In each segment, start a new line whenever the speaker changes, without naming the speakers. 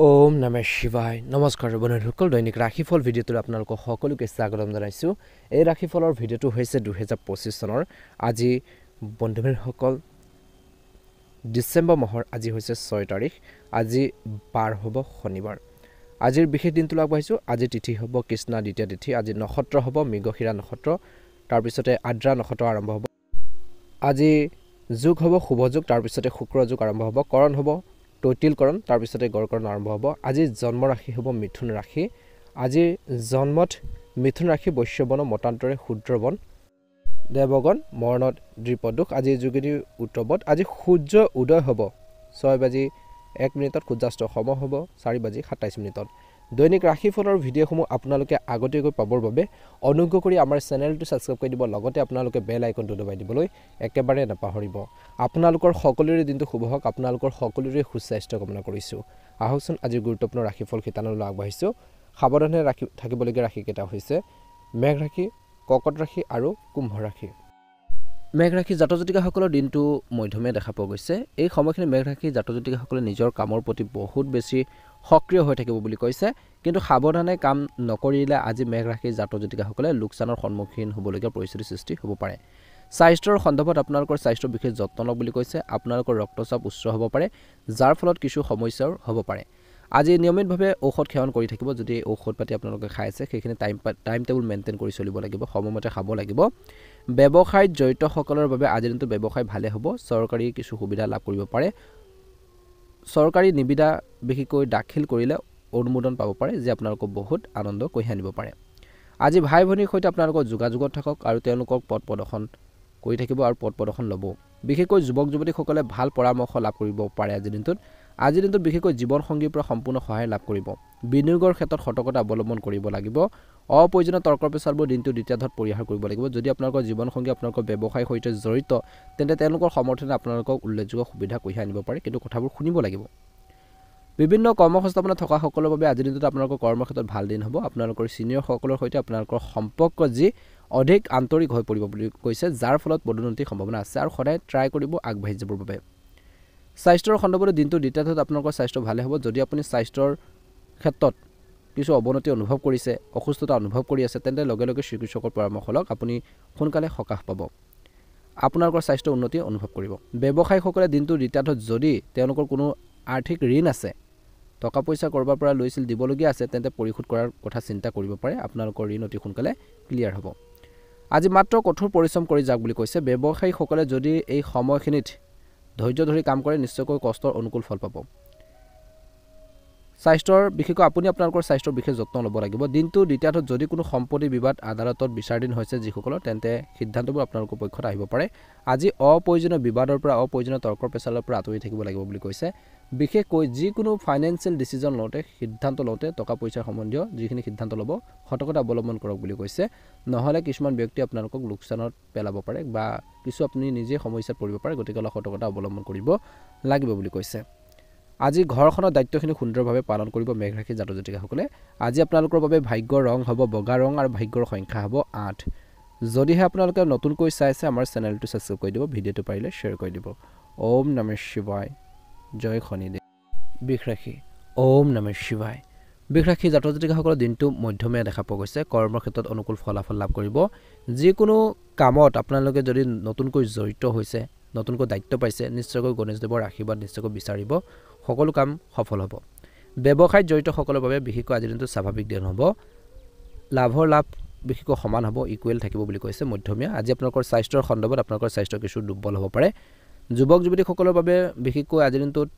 ওম নমঃ শিৱায় নমস্কাৰ বন্ধুসকল দৈনিক ৰাশিফল ভিডিঅ'টোত আপোনালোকক সকলোকে স্বাগতম জনাইছোঁ এই ৰাশিফলৰ ভিডিঅ'টো হৈছে 2025 চনৰ আজি বন্ধুসকল ডিসেম্বৰ মাহৰ আজি হৈছে 6 তাৰিখ আজি বাৰ হ'ব শনিবাৰ আজিৰ বিশেষ দিনটো আগবাঢ়িছোঁ আজি তিথি হ'ব কৃষ্ণা দ্বিতীয় তিথি আজি নক্ষত্ৰ হ'ব মৃগশিৰা নক্ষত্ৰ তাৰ পিছতে আদ্ৰা নক্ষত্ৰ আৰম্ভ হ'ব আজি যোগ হ'ব শুভ যোগ তাৰ পিছতে শুক্ৰ যোগ আৰম্ভ হ'ব কৰণ হ'ব তৈতিলকৰণ তাৰ পিছতে গড়কৰণ আৰম্ভ হ'ব আজি জন্ম ৰাশি হ'ব মিথুন ৰাশি আজি জন্মত মিথুন ৰাশি বৈশ্যবন মতান্তৰে শুদ্ৰবন দেৱগণ মৰণত দ্বিপদুখ আজি যোগিনী উত্তবত আজি সূৰ্য উদয় হ'ব 6:01 সূৰ্যাস্ত সম হ'ব 4:27 দৈনিক ৰাশিফলৰ ভিডিঅ'সমূহ আপোনালোকে আগতীয়াকৈ পাবৰ বাবে অনুগ্ৰহ কৰি আমাৰ চেনেলটো সাবস্ক্ৰাইব কৰি দিব লগতে আপোনালোকে বেল আইকনটো দবাই দিবলৈ একেবাৰে নাপাহৰিব আপোনালোকৰ সকলোৰে দিনটো শুভ হওক আপোনালোকৰ সকলোৰে সুস্বাস্থ্য কামনা কৰিছোঁ আহকচোন আজি গুৰুত্বপূৰ্ণ ৰাশিফল খিতানলৈ আগবাঢ়িছোঁ সাৱধানে থাকিবলগীয়া ৰাশি কেইটা হৈছে মেঘ ৰাশি কৰ্কট ৰাশি আৰু কুম্ভ ৰাশি মেঘ ৰাশি জাতক-জাতিকাসকলৰ দিনটো মধ্যমে দেখা পোৱা গৈছে এই সময়খিনি মেঘ ৰাশি জাতক-জাতিকাসকলে নিজৰ কামৰ প্ৰতি বহুত বেছি সক্ৰিয় হৈ থাকিব বুলি কৈছে কিন্তু সাৱধানে কাম নকৰিলে আজি মেঘ ৰাশি জাতক-জাতিকাসকলে লোকচানৰ সন্মুখীন হ'বলগীয়া পৰিস্থিতিৰ সৃষ্টি হ'ব পাৰে স্বাস্থ্যৰ সন্দৰ্ভত আপোনালোকৰ স্বাস্থ্য বিশেষ যত্ন লওক বুলি কৈছে আপোনালোকৰ ৰক্তচাপ উচ্চ হ'ব পাৰে যাৰ ফলত কিছু সমস্যাৰ হ'ব পাৰে আজি নিয়মিতভাৱে ঔষধ সেৱন কৰি থাকিব যদি ঔষধ পাতি আপোনালোকে খাই আছে সেইখিনি টাইম টেবুল মেইনটেইন কৰি চলিব লাগিব সময়মতে খাব লাগিব ব্যৱসায়ত জড়িত সকলৰ বাবে আজি দিনটো ব্যৱসায় ভালে হ'ব চৰকাৰী কিছু সুবিধা লাভ কৰিব পাৰে চৰকাৰী নিবিদা বিশেষকৈ দাখিল কৰিলে অনুমোদন পাব পাৰে যে আপোনালোকক বহুত আনন্দ কঢ়িয়াই আনিব পাৰে আজি ভাই ভনীৰ সৈতে আপোনালোকৰ যোগাযোগত থাকক আৰু তেওঁলোকক পথ প্ৰদৰ্শন কৰি থাকিব আৰু পথ প্ৰদৰ্শন ল'ব বিশেষকৈ যুৱক যুৱতীসকলে ভাল পৰামৰ্শ লাভ কৰিব পাৰে আজিৰ দিনটোত বিশেষকৈ জীৱন সংগীৰ পৰা সম্পূৰ্ণ সহায় লাভ কৰিব বিনিয়োগৰ ক্ষেত্ৰত সতৰ্কতা অৱলম্বন কৰিব লাগিব অপ্ৰয়োজনীয় তৰ্ক পেচালবোৰ দিনটো দ্বিতীয়াৰ্ধত পৰিহাৰ কৰিব লাগিব যদি আপোনালোকৰ জীৱন সংগী আপোনালোকৰ ব্যৱসায়ৰ সৈতে জড়িত তেন্তে তেওঁলোকৰ সমৰ্থনে আপোনালোকক উল্লেখযোগ্য সুবিধা কঢ়িয়াই আনিব পাৰে কিন্তু কথাবোৰ শুনিব লাগিব বিভিন্ন কৰ্মসংস্থাপনত থকা সকলৰ বাবে আজিৰ দিনটোত আপোনালোকৰ কৰ্মক্ষেত্ৰত ভাল দিন হ'ব আপোনালোকৰ সিনিয়ৰ সকলৰ সৈতে আপোনালোকৰ সম্পৰ্ক যি অধিক আন্তৰিক হৈ পৰিব বুলি কৈছে যাৰ ফলত পদোন্নতিৰ সম্ভাৱনা আছে আৰু সদায় ট্ৰাই কৰিব আগবাঢ়ি যাবৰ বাবে স্বাস্থ্যৰ সন্দৰ্ভত দিনটো দ্বিতীয়াৰ্ধত আপোনালোকৰ স্বাস্থ্য ভালে হ'ব যদি আপুনি স্বাস্থ্যৰ ক্ষেত্ৰত কিছু অৱনতি অনুভৱ কৰিছে অসুস্থতা অনুভৱ কৰি আছে তেন্তে লগে লগে চিকিৎসকৰ পৰামৰ্শ লওক আপুনি সোনকালে সকাহ পাব আপোনালোকৰ স্বাস্থ্য উন্নতি অনুভৱ কৰিব ব্যৱসায়ীসকলে দিনটো দ্বিতীয়াৰ্ধত যদি তেওঁলোকৰ কোনো আৰ্থিক ঋণ আছে টকা পইচা কৰবাৰ পৰা লৈছিল দিবলগীয়া আছে তেন্তে পৰিশোধ কৰাৰ কথা চিন্তা কৰিব পাৰে আপোনালোকৰ ঋণ অতি সোনকালে ক্লিয়াৰ হ'ব আজি মাত্ৰ কঠোৰ পৰিশ্ৰম কৰি যাওক বুলি কৈছে ব্যৱসায়ীসকলে যদি এই সময়খিনিত ধৈৰ্য ধৰি কাম কৰে নিশ্চয়কৈ কষ্টৰ অনুকূল ফল পাব স্বাস্থ্যৰ বিশেষকৈ আপুনি আপোনালোকৰ স্বাস্থ্যৰ বিশেষ যত্ন ল'ব লাগিব দিনটো দ্বিতীয়াৰ্ধত যদি কোনো সম্পত্তি বিবাদ আদালতত বিচাৰাধীন হৈছে যিসকলৰ তেন্তে সিদ্ধান্তবোৰ আপোনালোকৰ পক্ষত আহিব পাৰে আজি অপ্ৰয়োজনীয় বিবাদৰ পৰা অপ্ৰয়োজনীয় তৰ্ক পেচালৰ পৰা আঁতৰি থাকিব লাগিব বুলি কৈছে বিশেষকৈ যিকোনো ফাইনেন্সিয়েল ডিচিজন লওঁতে সিদ্ধান্ত লওঁতে টকা পইচাৰ সম্বন্ধীয় যিখিনি সিদ্ধান্ত ল'ব সতৰ্কতা অৱলম্বন কৰক বুলি কৈছে নহ'লে কিছুমান ব্যক্তি আপোনালোকক লোকচানত পেলাব পাৰে বা কিছু আপুনি নিজে সমস্যাত পৰিব পাৰে গতিকে সতৰ্কতা অৱলম্বন কৰিব লাগিব বুলি কৈছে আজি ঘৰখনৰ দায়িত্বখিনি সুন্দৰভাৱে পালন কৰিব মেঘ ৰাশি জাতক-জাতিকাসকলে আজি আপোনালোকৰ বাবে ভাগ্যৰ ৰং হ'ব বগা ৰং আৰু ভাগ্যৰ সংখ্যা হ'ব 8 যদিহে আপোনালোকে নতুনকৈ চাই আছে আমাৰ চেনেলটো সাবস্ক্ৰাইব কৰি দিব ভিডিঅ'টো পাৰিলে শ্বেয়াৰ কৰি দিব ওম নমঃ শিৱায় জয় শনিদেৱ বৃষ ৰাশি ওম নমঃ শিৱায় বৃষ ৰাশি জাতক-জাতিকাসকলৰ দিনটো মধ্যমে দেখা পোৱা গৈছে কৰ্মৰ ক্ষেত্ৰত অনুকূল ফলাফল লাভ কৰিব যিকোনো কামত আপোনালোকে যদি নতুনকৈ জড়িত হৈছে নতুনকৈ দায়িত্ব পাইছে নিশ্চয়কৈ গণেশদেৱৰ আশীৰ্বাদ নিশ্চয়কৈ বিচাৰিব সকলো কাম সফল হ'ব ব্যৱসায়ত জড়িত সকলৰ বাবে বিশেষকৈ আজিৰ দিনটো স্বাভাৱিক দিন হ'ব লাভৰ লাভ বিশেষকৈ সমান হ'ব ইকুৱেল থাকিব বুলি কৈছে মধ্যমীয়া আজি আপোনালোকৰ স্বাস্থ্যৰ সন্দৰ্ভত আপোনালোকৰ স্বাস্থ্য কিছু দুৰ্বল হ'ব পাৰে যুৱক যুৱতীসকলৰ বাবে বিশেষকৈ আজিৰ দিনটোত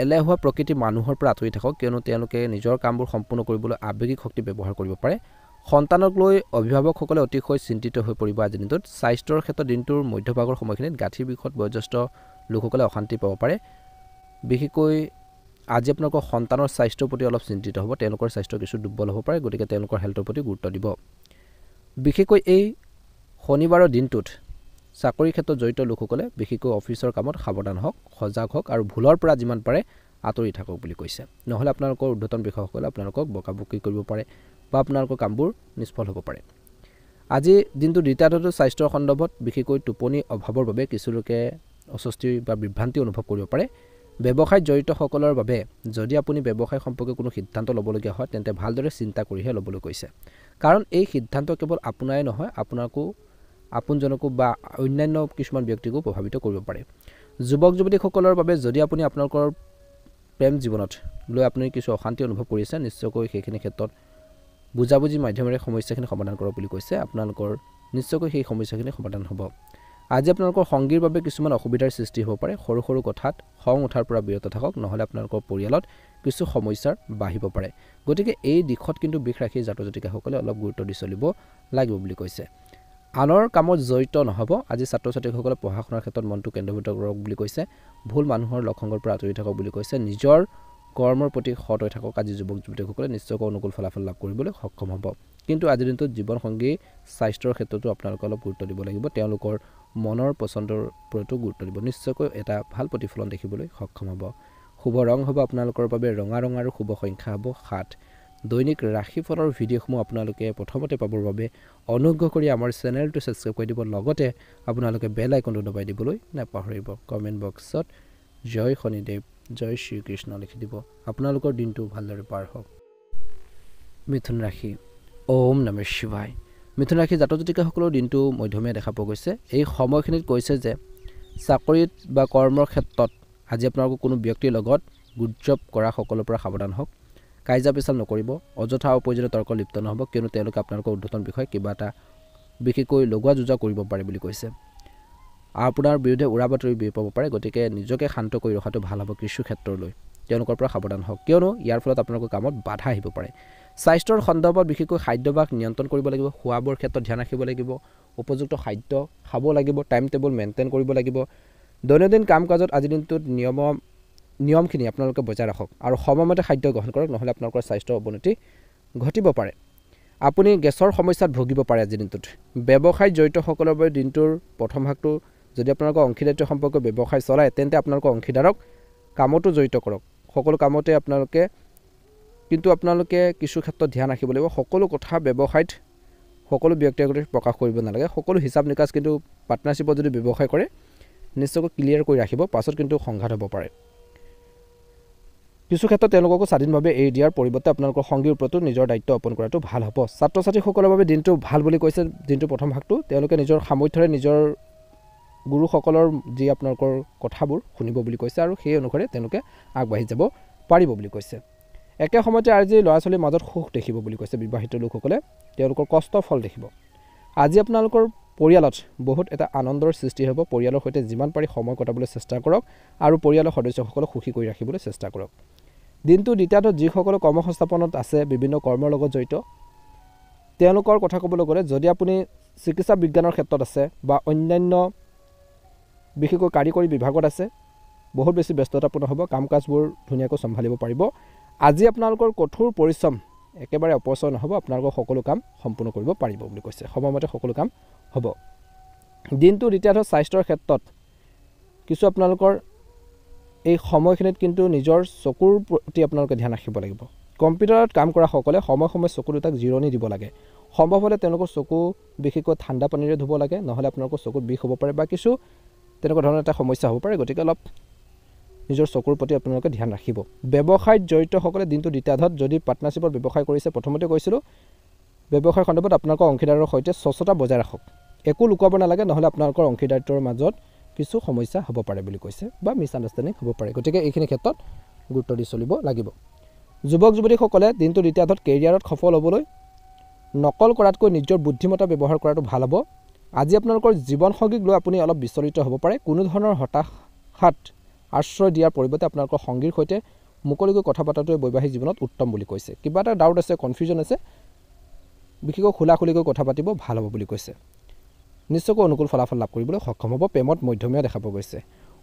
এলেহুৱা প্ৰকৃতি মানুহৰ পৰা আঁতৰি থাকক কিয়নো তেওঁলোকে নিজৰ কামবোৰ সম্পূৰ্ণ কৰিবলৈ আৱেগিক শক্তি ব্যৱহাৰ কৰিব পাৰে সন্তানক লৈ অভিভাৱকসকলে অতিশয় চিন্তিত হৈ পৰিব আজিৰ দিনটোত স্বাস্থ্যৰ ক্ষেত্ৰত দিনটোৰ মধ্যভাগৰ সময়খিনিত গাঁঠিৰ বিষত বয়োজ্যেষ্ঠ লোকসকলে অশান্তি পাব পাৰে বিশেষকৈ আজি আপোনালোকৰ সন্তানৰ স্বাস্থ্যৰ প্ৰতি অলপ চিন্তিত হ'ব তেওঁলোকৰ স্বাস্থ্য কিছু দুৰ্বল হ'ব পাৰে গতিকে তেওঁলোকৰ হেল্থৰ প্ৰতি গুৰুত্ব দিব বিশেষকৈ এই শনিবাৰৰ দিনটোত চাকৰিৰ ক্ষেত্ৰত জড়িত লোকসকলে বিশেষকৈ অফিচৰ কামত সাৱধান হওক সজাগ হওক আৰু ভুলৰ পৰা যিমান পাৰে আঁতৰি থাকক বুলি কৈছে নহ'লে আপোনালোকৰ ঊৰ্ধ্বতন বিষয়াসকলে আপোনালোকক বকাবকি কৰিব পাৰে বা আপোনালোকৰ কামবোৰ নিষ্ফল হ'ব পাৰে আজি দিনটো দ্বিতীয়াৰ্ধত স্বাস্থ্যৰ সন্দৰ্ভত বিশেষকৈ টোপনি অভাৱৰ বাবে কিছু লোকে অস্বস্তি বা বিভ্ৰান্তি অনুভৱ কৰিব পাৰে ব্যৱসায়ত জড়িতসকলৰ বাবে যদি আপুনি ব্যৱসায় সম্পৰ্কে কোনো সিদ্ধান্ত ল'বলগীয়া হয় তেন্তে ভালদৰে চিন্তা কৰিহে ল'বলৈ কৈছে কাৰণ এই সিদ্ধান্ত কেৱল আপোনাই নহয় আপোনাকো আপোনজনকো বা অন্যান্য কিছুমান ব্যক্তিকো প্ৰভাৱিত কৰিব পাৰে যুৱক যুৱতীসকলৰ বাবে যদি আপুনি আপোনালোকৰ প্ৰেম জীৱনত লৈ আপুনি কিছু অশান্তি অনুভৱ কৰিছে নিশ্চয়কৈ সেইখিনি ক্ষেত্ৰত বুজাবুজি মাধ্যমেৰে সমস্যাখিনি সমাধান কৰক বুলি কৈছে আপোনালোকৰ নিশ্চয়কৈ সেই সমস্যাখিনি সমাধান হ'ব আজি আপোনালোকৰ সংগীৰ বাবে কিছুমান অসুবিধাৰ সৃষ্টি হ'ব পাৰে সৰু সৰু কথাত খং উঠাৰ পৰা বিৰত থাকক নহলে আপোনালোকৰ পৰিয়ালত কিছু সমস্যাৰ বাঢ়িব পাৰে গতিকে এই দিশত কিন্তু বিষ ৰাখি জাতক জাতিকাসকলে অলপ গুৰুত্ব দি চলিব লাগিব বুলি কৈছে আনৰ কামত জড়িত নহব আজি ছাত্ৰ ছাত্ৰীসকলে পঢ়া শুনাৰ ক্ষেত্ৰত মনটো কেন্দ্ৰীভূত কৰক বুলি কৈছে ভুল মানুহৰ লক্ষণৰ পৰা আঁতৰি থাকক বুলি কৈছে নিজৰ কৰ্মৰ প্ৰতি সৎ হৈ থাকক আজি যুৱক যুৱতীসকলে নিশ্চয়কৈ অনুকূল ফলাফল লাভ কৰিবলৈ সক্ষম হ'ব কিন্তু আজিৰ দিনটোত জীৱনসংগী স্বাস্থ্যৰ ক্ষেত্ৰতো আপোনালোকে অলপ গুৰুত্ব দিব লাগিব তেওঁলোকৰ মনৰ পছন্দৰ ওপৰতো গুৰুত্ব দিব নিশ্চয়কৈ এটা ভাল প্ৰতিফলন দেখিবলৈ সক্ষম হ'ব শুভ ৰং হ'ব আপোনালোকৰ বাবে ৰঙা ৰং আৰু শুভ সংখ্যা হ'ব 7 দৈনিক ৰাশিফলৰ ভিডিঅ'সমূহ আপোনালোকে প্ৰথমতে পাবৰ বাবে অনুগ্ৰহ কৰি আমাৰ চেনেলটো সাবস্ক্ৰাইব কৰি দিব লগতে আপোনালোকে বেল আইকনটো দবাই দিবলৈ নাপাহৰিব কমেন্ট বক্সত জয় শনিদেৱ জয় শ্ৰীকৃষ্ণ লিখি দিব আপোনালোকৰ দিনটো ভালদৰে পাৰ হওক মিথুন ৰাশি ওম নমঃ শিৱায় মিথুন ৰাশি জাতক জাতিকাসকলৰ দিনটো মধ্যমীয়া দেখা পোৱা গৈছে এই সময়খিনিত কৈছে যে চাকৰিত বা কৰ্মৰ ক্ষেত্ৰত আজি আপোনালোকৰ কোনো ব্যক্তিৰ লগত গুজব কৰা সকলৰ পৰা সাৱধান হওক কাইজা পেচাল নকৰিব অযথা অপ্ৰয়োজনীয় তৰ্ক লিপ্ত নহব কিয়নো তেওঁলোকে আপোনালোকৰ উদ্ধতন বিষয় কিবা এটা বিশেষকৈ লগোৱা যুজা কৰিব পাৰে বুলি কৈছে আপোনাৰ বিৰুদ্ধে উৰা বাতৰি বিয়পাব পাব পাৰে গতিকে নিজকে শান্ত কৰি ৰখাটো ভাল হ'ব কিছু ক্ষেত্ৰলৈ তেওঁলোকৰ পৰা সাৱধান হওক কিয়নো ইয়াৰ ফলত আপোনালোকৰ কামত বাধা আহিব পাৰে স্বাস্থ্যৰ সন্দৰ্ভত বিশেষকৈ খাদ্যভাস নিয়ন্ত্ৰণ কৰিব লাগিব খোৱাবৰ ক্ষেত্ৰত ধ্যান ৰাখিব লাগিব উপযুক্ত খাদ্য খাব লাগিব টাইম টেবুল মেইনটেইন কৰিব লাগিব দৈনন্দিন কাম কাজত আজি দিনটোত নিয়মখিনি আপোনালোকে বজাই ৰাখক আৰু সময়মতে খাদ্য গ্ৰহণ কৰক নহলে আপোনালোকৰ স্বাস্থ্যৰ অৱনতি ঘটিব পাৰে আপুনি গেছৰ সমস্যাত ভুগিব পাৰে আজি দিনটোত ব্যৱসায়ত জড়িতসকলৰ বাবে দিনটোৰ প্ৰথম ভাগটো যদি আপোনালোকৰ অংশীদাৰিত্ব সম্পৰ্ক ব্যৱসায় চলায় তেন্তে আপোনালোকৰ অংশীদাৰক কামতো জড়িত কৰক সকলো কামতে আপোনালোকে কিছু ক্ষেত্ৰত ধ্যান ৰাখিব লাগিব সকলো কথা ব্যৱসায়ত সকলো ব্যক্তিগত প্ৰকাশ কৰিব নালাগে সকলো হিচাপ নিকাচ কিন্তু পাৰ্টনাৰশ্বিপত যদি ব্যৱসায় কৰে নিশ্চয়কৈ ক্লিয়াৰ কৰি ৰাখিব পাছত কিন্তু সংঘাত হ'ব পাৰে কিছু ক্ষেত্ৰত তেওঁলোককো স্বাধীনভাৱে এৰি দিয়াৰ পৰিৱৰ্তে আপোনালোকৰ সংগীৰ ওপৰতো নিজৰ দায়িত্ব অৰ্পণ কৰাটো ভাল হ'ব ছাত্ৰ ছাত্ৰীসকলৰ বাবে দিনটো ভাল বুলি কৈছে দিনটো প্ৰথম ভাগটো তেওঁলোকে নিজৰ সামৰ্থ্যৰে নিজৰ গুৰুসকলৰ যি আপোনালোকৰ কথাবোৰ শুনিব বুলি কৈছে আৰু সেই অনুসাৰে তেওঁলোকে আগবাঢ়ি যাব পাৰিব বুলি কৈছে একে সময়তে আজি ল'ৰা ছোৱালীৰ মাজত সুখ দেখিব বুলি কৈছে বিবাহিত লোকসকলে তেওঁলোকৰ কষ্টৰ ফল দেখিব আজি আপোনালোকৰ পৰিয়ালত বহুত এটা আনন্দৰ সৃষ্টি হ'ব পৰিয়ালৰ সৈতে যিমান পাৰি সময় কটাবলৈ চেষ্টা কৰক আৰু পৰিয়ালৰ সদস্যসকলক সুখী কৰি ৰাখিবলৈ চেষ্টা কৰক দিনটো দ্বিতীয়ত যিসকল কৰ্মসংস্থাপনত আছে বিভিন্ন কৰ্মৰ লগত জড়িত তেওঁলোকৰ কথা ক'বলৈ গ'লে যদি আপুনি চিকিৎসা বিজ্ঞানৰ ক্ষেত্ৰত আছে বা অন্যান্য বিশেষকৈ কাৰিকৰী বিভাগত আছে বহুত বেছি ব্যস্ততাপূৰ্ণ হ'ব কাম কাজবোৰ ধুনীয়াকৈ চম্ভালিব পাৰিব আজি আপোনালোকৰ কঠোৰ পৰিশ্ৰম একেবাৰে অপচয় নহ'ব আপোনালোকৰ সকলো কাম সম্পূৰ্ণ কৰিব পাৰিব বুলি কৈছে সময়মতে সকলো কাম হ'ব দিনটো দ্বিতীয়ত স্বাস্থ্যৰ ক্ষেত্ৰত কিছু আপোনালোকৰ এই সময়খিনিত কিন্তু নিজৰ চকুৰ প্ৰতি আপোনালোকে ধ্যান ৰাখিব লাগিব কম্পিউটাৰত কাম কৰা সকলে সময় চকু দুটাক জিৰণি দিব লাগে সম্ভৱ হ'লে তেওঁলোকৰ চকু বিশেষকৈ ঠাণ্ডা পানীৰে ধুব লাগে নহলে আপোনালোকৰ চকুত বিষ হ'ব পাৰে বা কিছু তেনেকুৱা ধৰণৰ এটা সমস্যা হ'ব পাৰে গতিকে অলপ নিজৰ চকুৰ প্ৰতি আপোনালোকে ধ্যান ৰাখিব ব্যৱসায়ত জড়িত সকলে দিনটো দ্বিতীয়ত যদি পাৰ্টনাৰশ্বিপত ব্যৱসায় কৰিছে প্ৰথমতে কৈছিলোঁ ব্যৱসায় খণ্ডত আপোনালোকৰ অংশীদাৰৰ সৈতে স্বচ্ছতা বজাই ৰাখক একো লুকুৱাব নালাগে নহলে আপোনালোকৰ অংশীদাৰিত্বৰ মাজত কিছু সমস্যা হ'ব পাৰে বুলি কৈছে বা মিছ আণ্ডাৰষ্টেণ্ডিং হ'ব পাৰে গতিকে এইখিনি ক্ষেত্ৰত গুৰুত্ব দি চলিব লাগিব যুৱক যুৱতীসকলে দিনটো দ্বিতীয়ত কেৰিয়াৰত সফল হ'বলৈ নকল কৰাতকৈ নিজৰ বুদ্ধিমত্তা ব্যৱহাৰ কৰাটো ভাল হ'ব আজি আপোনালোকৰ জীৱনসংগীক লৈ আপুনি অলপ বিচলিত হ'ব পাৰে কোনো ধৰণৰ হতাশাত আশ্ৰয় দিয়াৰ পৰিৱৰ্তে আপোনালোকৰ সংগীৰ সৈতে মুকলিকৈ কথা পতাটোৱে বৈবাহিক জীৱনত উত্তম বুলি কৈছে কিবা এটা ডাউট আছে কনফিউজন আছে বিশেষকৈ খোলাখুলিকৈ কথা পাতিব ভাল হ'ব বুলি কৈছে নিশ্চয়কৈ অনুকূল ফলাফল লাভ কৰিবলৈ সক্ষম হ'ব প্ৰেমত মধ্যমীয়া দেখা পোৱা গৈছে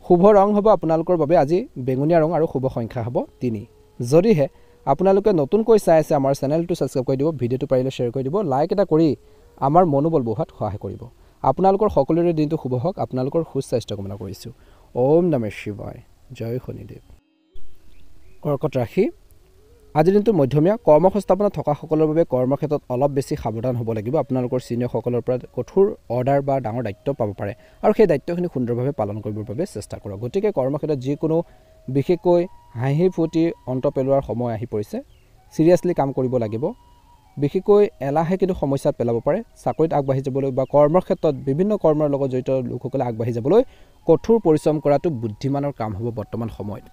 শুভ ৰং হ'ব আপোনালোকৰ বাবে আজি বেঙুনীয়া ৰং আৰু শুভ সংখ্যা হ'ব 3 যদিহে আপোনালোকে নতুনকৈ চাই আছে আমাৰ চেনেলটো সাবস্ক্ৰাইব কৰি দিব ভিডিঅ'টো পাৰিলে শ্বেয়াৰ কৰি দিব লাইক এটা কৰি আমাৰ মনোবল বঢ়োৱাত সহায় কৰিব আপোনালোকৰ সকলোৰে দিনটো শুভ হওক আপোনালোকৰ সুস্বাস্থ্য কামনা কৰিছোঁ ওম নমঃ শিৱায় জয় শনিদেৱ কৰ্কট ৰাশি আজিৰ দিনটো মধ্যমীয়া কৰ্মসংস্থাপনত থকা সকলৰ বাবে কৰ্মক্ষেত্ৰত অলপ বেছি সাৱধান হ'ব লাগিব আপোনালোকৰ সিনিয়ৰসকলৰ পৰা কঠোৰ অৰ্ডাৰ বা ডাঙৰ দায়িত্ব পাব পাৰে আৰু সেই দায়িত্বখিনি সুন্দৰভাৱে পালন কৰিবৰ বাবে চেষ্টা কৰক গতিকে কৰ্মক্ষেত্ৰত যিকোনো বিশেষকৈ হাঁহি ফূৰ্তি অন্ত পেলোৱাৰ সময় আহি পৰিছে সিৰিয়াছলি কাম কৰিব লাগিব বিশেষকৈ এলাহে কিন্তু সমস্যাত পেলাব পাৰে চাকৰিত আগবাঢ়ি যাবলৈ বা কৰ্মৰ ক্ষেত্ৰত বিভিন্ন কৰ্মৰ লগত জড়িত লোকসকলে আগবাঢ়ি যাবলৈ কঠোৰ পৰিশ্ৰম কৰাটো বুদ্ধিমানৰ কাম হ'ব বৰ্তমান সময়ত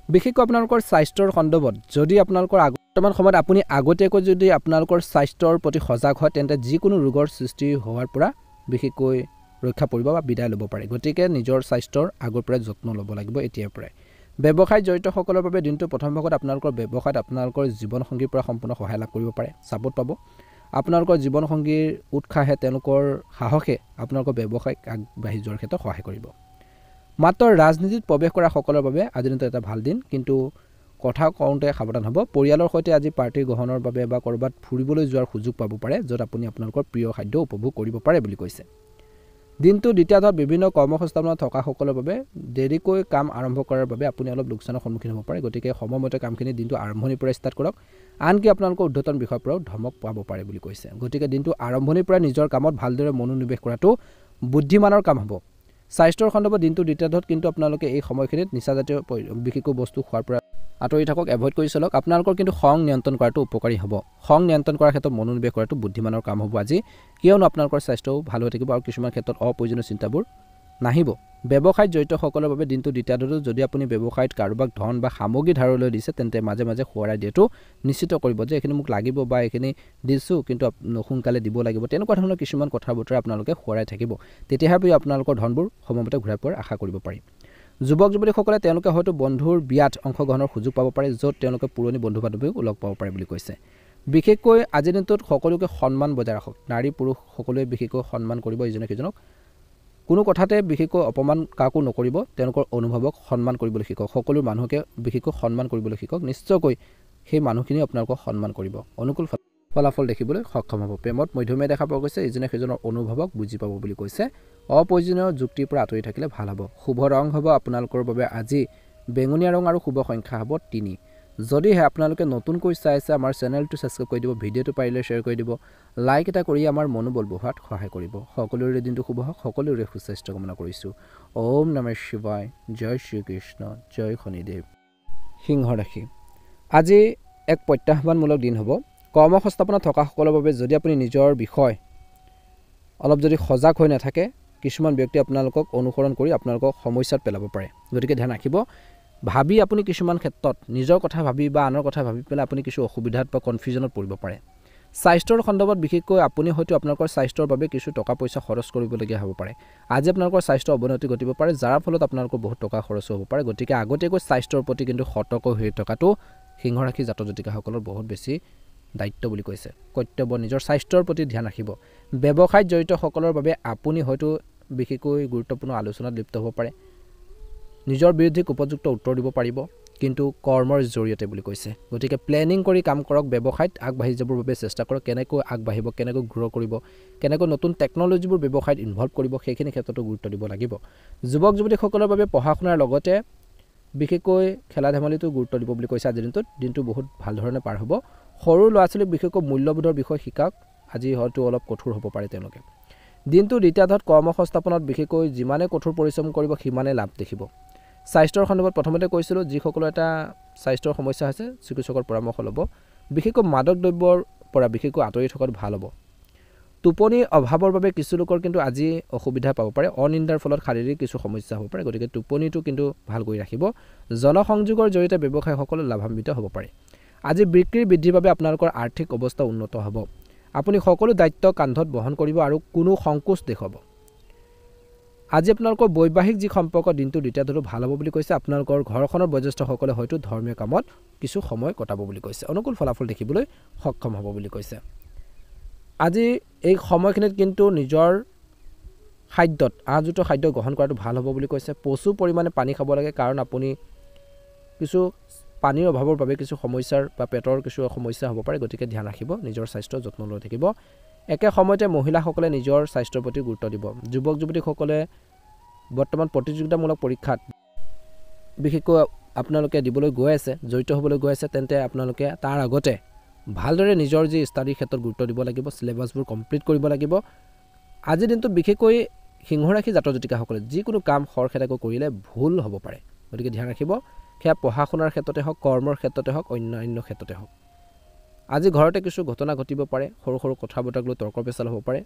বিশেষকৈ আপোনালোকৰ স্বাস্থ্যৰ সন্দৰ্ভত যদি আপোনালোকৰ বৰ্তমান সময়ত আপুনি আগতীয়াকৈ যদি আপোনালোকৰ স্বাস্থ্যৰ প্ৰতি সজাগ হয় তেন্তে যিকোনো ৰোগৰ সৃষ্টি হোৱাৰ পৰা বিশেষকৈ ৰক্ষা পৰিব বা বিদায় ল'ব পাৰে গতিকে নিজৰ স্বাস্থ্যৰ আগৰ পৰাই যত্ন ল'ব লাগিব এতিয়াৰ পৰাই ব্যৱসায় জড়িতসকলৰ বাবে দিনটো প্ৰথম ভাগত আপোনালোকৰ ব্যৱসায়ত আপোনালোকৰ জীৱনসংগীৰ পৰা সম্পূৰ্ণ সহায় লাভ কৰিব পাৰে ছাপোৰ্ট পাব আপোনালোকৰ জীৱনসংগীৰ উৎসাহে তেওঁলোকৰ সাহসে আপোনালোকৰ ব্যৱসায়ক আগবাঢ়ি যোৱাৰ ক্ষেত্ৰত সহায় কৰিব মাত্ৰ ৰাজনীতিত প্ৰৱেশ কৰা সকলৰ বাবে আজি দিনটো এটা ভাল দিন কিন্তু কথা কওঁতে সাৱধান হ'ব পৰিয়ালৰ সৈতে আজি পাৰ্টি গ্ৰহণৰ বাবে বা ক'ৰবাত ফুৰিবলৈ যোৱাৰ সুযোগ পাব পাৰে য'ত আপুনি আপোনালোকৰ প্ৰিয় খাদ্য উপভোগ কৰিব পাৰে বুলি কৈছে দিনটো দ্বিতীয়াৰ্ধত বিভিন্ন কৰ্মসংস্থাপনত থকা সকলৰ বাবে দেৰিকৈ কাম আৰম্ভ কৰাৰ বাবে আপুনি অলপ লোকচানৰ সন্মুখীন হ'ব পাৰে গতিকে সময়মতে কামখিনি দিনটো আৰম্ভণিৰ পৰা ষ্টাৰ্ট কৰক আনকি আপোনালোকৰ উদ্ধতন বিষয়ৰ পৰাও ধমক পাব পাৰে বুলি কৈছে গতিকে দিনটো আৰম্ভণিৰ পৰা নিজৰ কামত ভালদৰে মনোনিৱেশ কৰাটো বুদ্ধিমানৰ কাম হ'ব স্বাস্থ্যৰ সন্দৰ্ভত দিনটো দ্বিতীয়াৰ্ধত কিন্তু আপোনালোকে এই সময়খিনিত নিচাজাতীয় বিশেষকৈ বস্তু খোৱাৰ পৰা আঁতৰি থাকক এভয়েড কৰি চলক আপোনালোকৰ কিন্তু খং নিয়ন্ত্ৰণ কৰাটো উপকাৰী হ'ব খং নিয়ন্ত্ৰণ কৰাৰ ক্ষেত্ৰত মনোনিৱেশ কৰাটো বুদ্ধিমানৰ কাম হ'ব আজি কিয়নো আপোনালোকৰ স্বাস্থ্যও ভাল হৈ থাকিব আৰু কিছুমান ক্ষেত্ৰত অপ্ৰয়োজনীয় চিন্তাবোৰ নাহিব ব্যৱসায়ত জড়িত সকলৰ বাবে দিনটো দ্বিতীয়াৰ্ধত যদি আপুনি ব্যৱসায়ত কাৰোবাক ধন বা সামগ্ৰী ধাৰলৈ দিছে তেন্তে মাজে মাজে সোঁৱৰাই দিয়াটো নিশ্চিত কৰিব যে এইখিনি মোক লাগিব বা এইখিনি দিছোঁ কিন্তু সোনকালে দিব লাগিব তেনেকুৱা ধৰণৰ কিছুমান কথা বতৰা আপোনালোকে সোঁৱৰাই থাকিব তেতিয়াহে আপোনালোকৰ ধনবোৰ সময়মতে ঘূৰাই পোৱাৰ আশা কৰিব পাৰি যুৱক যুৱতীসকলে তেওঁলোকে হয়তো বন্ধুৰ বিয়াত অংশগ্ৰহণৰ সুযোগ পাব পাৰে য'ত তেওঁলোকে পুৰণি বন্ধু বান্ধৱীক লগ পাব পাৰে বুলি কৈছে বিশেষকৈ আজিৰ দিনটোত সকলোকে সন্মান বজাই ৰাখক নাৰী পুৰুষ সকলোৱে বিশেষকৈ সন্মান কৰিব ইজনে সিজনক কোনো কথাতে বিশেষকৈ অপমান কাকো নকৰিব তেওঁলোকৰ অনুভৱক সন্মান কৰিবলৈ শিকক সকলো মানুহকে বিশেষকৈ সন্মান কৰিবলৈ শিকক নিশ্চয়কৈ সেই মানুহখিনি আপোনালোকক সন্মান কৰিব অনুকূল ফলাফল দেখিবলৈ সক্ষম হ'ব প্ৰেমত মধ্যমীয়া দেখা পোৱা গৈছে ইজনে সিজনৰ অনুভৱক বুজি পাব বুলি কৈছে অপ্ৰয়োজনীয় যুক্তিৰ পৰা আঁতৰি থাকিলে ভাল হ'ব শুভ ৰং হ'ব আপোনালোকৰ বাবে আজি বেঙুনীয়া ৰং আৰু শুভ সংখ্যা হ'ব 3 যদিহে আপোনালোকে নতুনকৈ চাই আছে আমাৰ চেনেলটো সাবস্ক্ৰাইব কৰি দিব ভিডিঅ'টো পাৰিলে শ্বেয়াৰ কৰি দিব লাইক এটা কৰি আমাৰ মনোবল বঢ়োৱাত সহায় কৰিব সকলোৰে দিনটো শুভ হওক সকলোৰে সুস্বাস্থ্য কামনা কৰিছোঁ ওম নমঃ শিৱায় জয় শ্ৰীকৃষ্ণ জয় শনিদেৱ সিংহ ৰাশি আজি এক প্ৰত্যাহ্বানমূলক দিন হ'ব কৰ্মসংস্থাপনত থকা সকলৰ বাবে যদি আপুনি নিজৰ বিষয় অলপ যদি সজাগ হৈ নাথাকে কিছুমান ব্যক্তি আপোনালোকক অনুসৰণ কৰি আপোনালোকক সমস্যাত পেলাব পাৰে গতিকে ধ্যান ৰাখিব ভাবি আপুনি কিছুমান ক্ষেত্ৰত নিজৰ কথা ভাবি বা আনৰ কথা ভাবি পেলাই আপুনি কিছু অসুবিধাত বা কনফিউজনত পৰিব পাৰে স্বাস্থ্যৰ সন্দৰ্ভত বিশেষকৈ আপুনি হয়তো আপোনালোকৰ স্বাস্থ্যৰ বাবে কিছু টকা পইচা খৰচ কৰিবলগীয়া হ'ব পাৰে আজি আপোনালোকৰ স্বাস্থ্য অৱনতি ঘটিব পাৰে যাৰ ফলত আপোনালোকৰ বহুত টকা খৰচ হ'ব পাৰে গতিকে আগতীয়াকৈ স্বাস্থ্যৰ প্ৰতি কিন্তু সতৰ্ক হৈ থকাটো সিংহ ৰাশি জাতক জাতিকাসকলৰ বহুত বেছি দায়িত্ব বুলি কৈছে কৰ্তব্য নিজৰ স্বাস্থ্যৰ প্ৰতি ধ্যান ৰাখিব ব্যৱসায়ত জড়িত সকলৰ বাবে আপুনি হয়তো বিশেষকৈ গুৰুত্বপূৰ্ণ আলোচনাত লিপ্ত হ'ব পাৰে নিজৰ বিৰুদ্ধে উপযুক্ত উত্তৰ দিব পাৰিব কিন্তু কৰ্মৰ জৰিয়তে বুলি কৈছে গতিকে প্লেনিং কৰি কাম কৰক ব্যৱসায়ত আগবাঢ়ি যাবৰ বাবে চেষ্টা কৰক কেনেকৈ আগবাঢ়িব কেনেকৈ গ্ৰ' কৰিব কেনেকৈ নতুন টেকন'লজিবোৰ ব্যৱসায়ত ইনভলভ কৰিব সেইখিনি ক্ষেত্ৰতো গুৰুত্ব দিব লাগিব যুৱক যুৱতীসকলৰ বাবে পঢ়া শুনাৰ লগতে বিশেষকৈ খেলা ধেমালিটো গুৰুত্ব দিব বুলি কৈছে আজিৰ দিনটো বহুত ভাল ধৰণে পাৰ হ'ব সৰু ল'ৰা ছোৱালীক বিশেষকৈ মূল্যবোধৰ বিষয় শিকাওক আজি হয়তো অলপ কঠোৰ হ'ব পাৰে তেওঁলোকে দিনটো দ্বিতীয়াৰ্ধত কৰ্মসংস্থাপনত বিশেষকৈ যিমানে কঠোৰ পৰিশ্ৰম কৰিব সিমানে লাভ দেখিব স্বাস্থ্যৰ সন্দৰ্ভত প্ৰথমতে কৈছিলোঁ যিসকলৰ এটা স্বাস্থ্যৰ সমস্যা আছে চিকিৎসকৰ পৰামৰ্শ ল'ব বিশেষকৈ মাদক দ্ৰব্যৰ পৰা বিশেষকৈ আঁতৰি থকাটো ভাল হ'ব টোপনিৰ অভাৱৰ বাবে কিছু লোকৰ কিন্তু আজি অসুবিধা পাব পাৰে অনিন্দাৰ ফলত শাৰীৰিক কিছু সমস্যা হ'ব পাৰে গতিকে টোপনিটো কিন্তু ভাল কৰি ৰাখিব জনসংযোগৰ জৰিয়তে ব্যৱসায়ীসকলে লাভান্বিত হ'ব পাৰে আজি বিক্ৰীৰ বৃদ্ধিৰ বাবে আপোনালোকৰ আৰ্থিক অৱস্থা উন্নত হ'ব আপুনি সকলো দায়িত্ব কান্ধত বহন কৰিব আৰু কোনো সংকোচ দেখুৱাব আজি আপোনালোকৰ বৈবাহিক যি সম্পৰ্ক দিনটো দ্বিতীয়াৰ্ধটো ভাল হ'ব বুলি কৈছে আপোনালোকৰ ঘৰখনৰ বয়োজ্যেষ্ঠসকলে হয়তো ধৰ্মীয় কামত কিছু সময় কটাব বুলি কৈছে অনুকূল ফলাফল দেখিবলৈ সক্ষম হ'ব বুলি কৈছে আজি এই সময়খিনিত কিন্তু নিজৰ খাদ্যত আহযুক্ত খাদ্য গ্ৰহণ কৰাটো ভাল হ'ব বুলি কৈছে প্ৰচুৰ পৰিমাণে পানী খাব লাগে কাৰণ আপুনি কিছু পানীৰ অভাৱৰ বাবে কিছু সমস্যাৰ বা পেটৰ কিছু সমস্যা হ'ব পাৰে গতিকে ধ্যান ৰাখিব নিজৰ স্বাস্থ্যৰ যত্ন লৈ থাকিব একে সময়তে মহিলাসকলে নিজৰ স্বাস্থ্যৰ প্ৰতি গুৰুত্ব দিব যুৱক যুৱতীসকলে বৰ্তমান প্ৰতিযোগিতামূলক পৰীক্ষাত বিশেষকৈ আপোনালোকে দিবলৈ গৈ আছে জড়িত হ'বলৈ গৈ আছে তেন্তে আপোনালোকে তাৰ আগতে ভালদৰে নিজৰ যি ষ্টাডিৰ ক্ষেত্ৰত গুৰুত্ব দিব লাগিব সিলেবাছবোৰ কমপ্লিট কৰিব লাগিব আজিৰ দিনটোত বিশেষকৈ সিংহ ৰাশি জাতক জাতিকাসকলে যিকোনো কাম খৰখেদাকৈ কৰিলে ভুল হ'ব পাৰে গতিকে ধ্যান ৰাখিব সেয়া পঢ়া শুনাৰ ক্ষেত্ৰতে হওক কৰ্মৰ ক্ষেত্ৰতে হওক অন্যান্য ক্ষেত্ৰতে হওক আজি ঘৰতে কিছু ঘটনা ঘটিব পাৰে সৰু সৰু কথা বতৰাক লৈ তৰ্ক পেচাল হ'ব পাৰে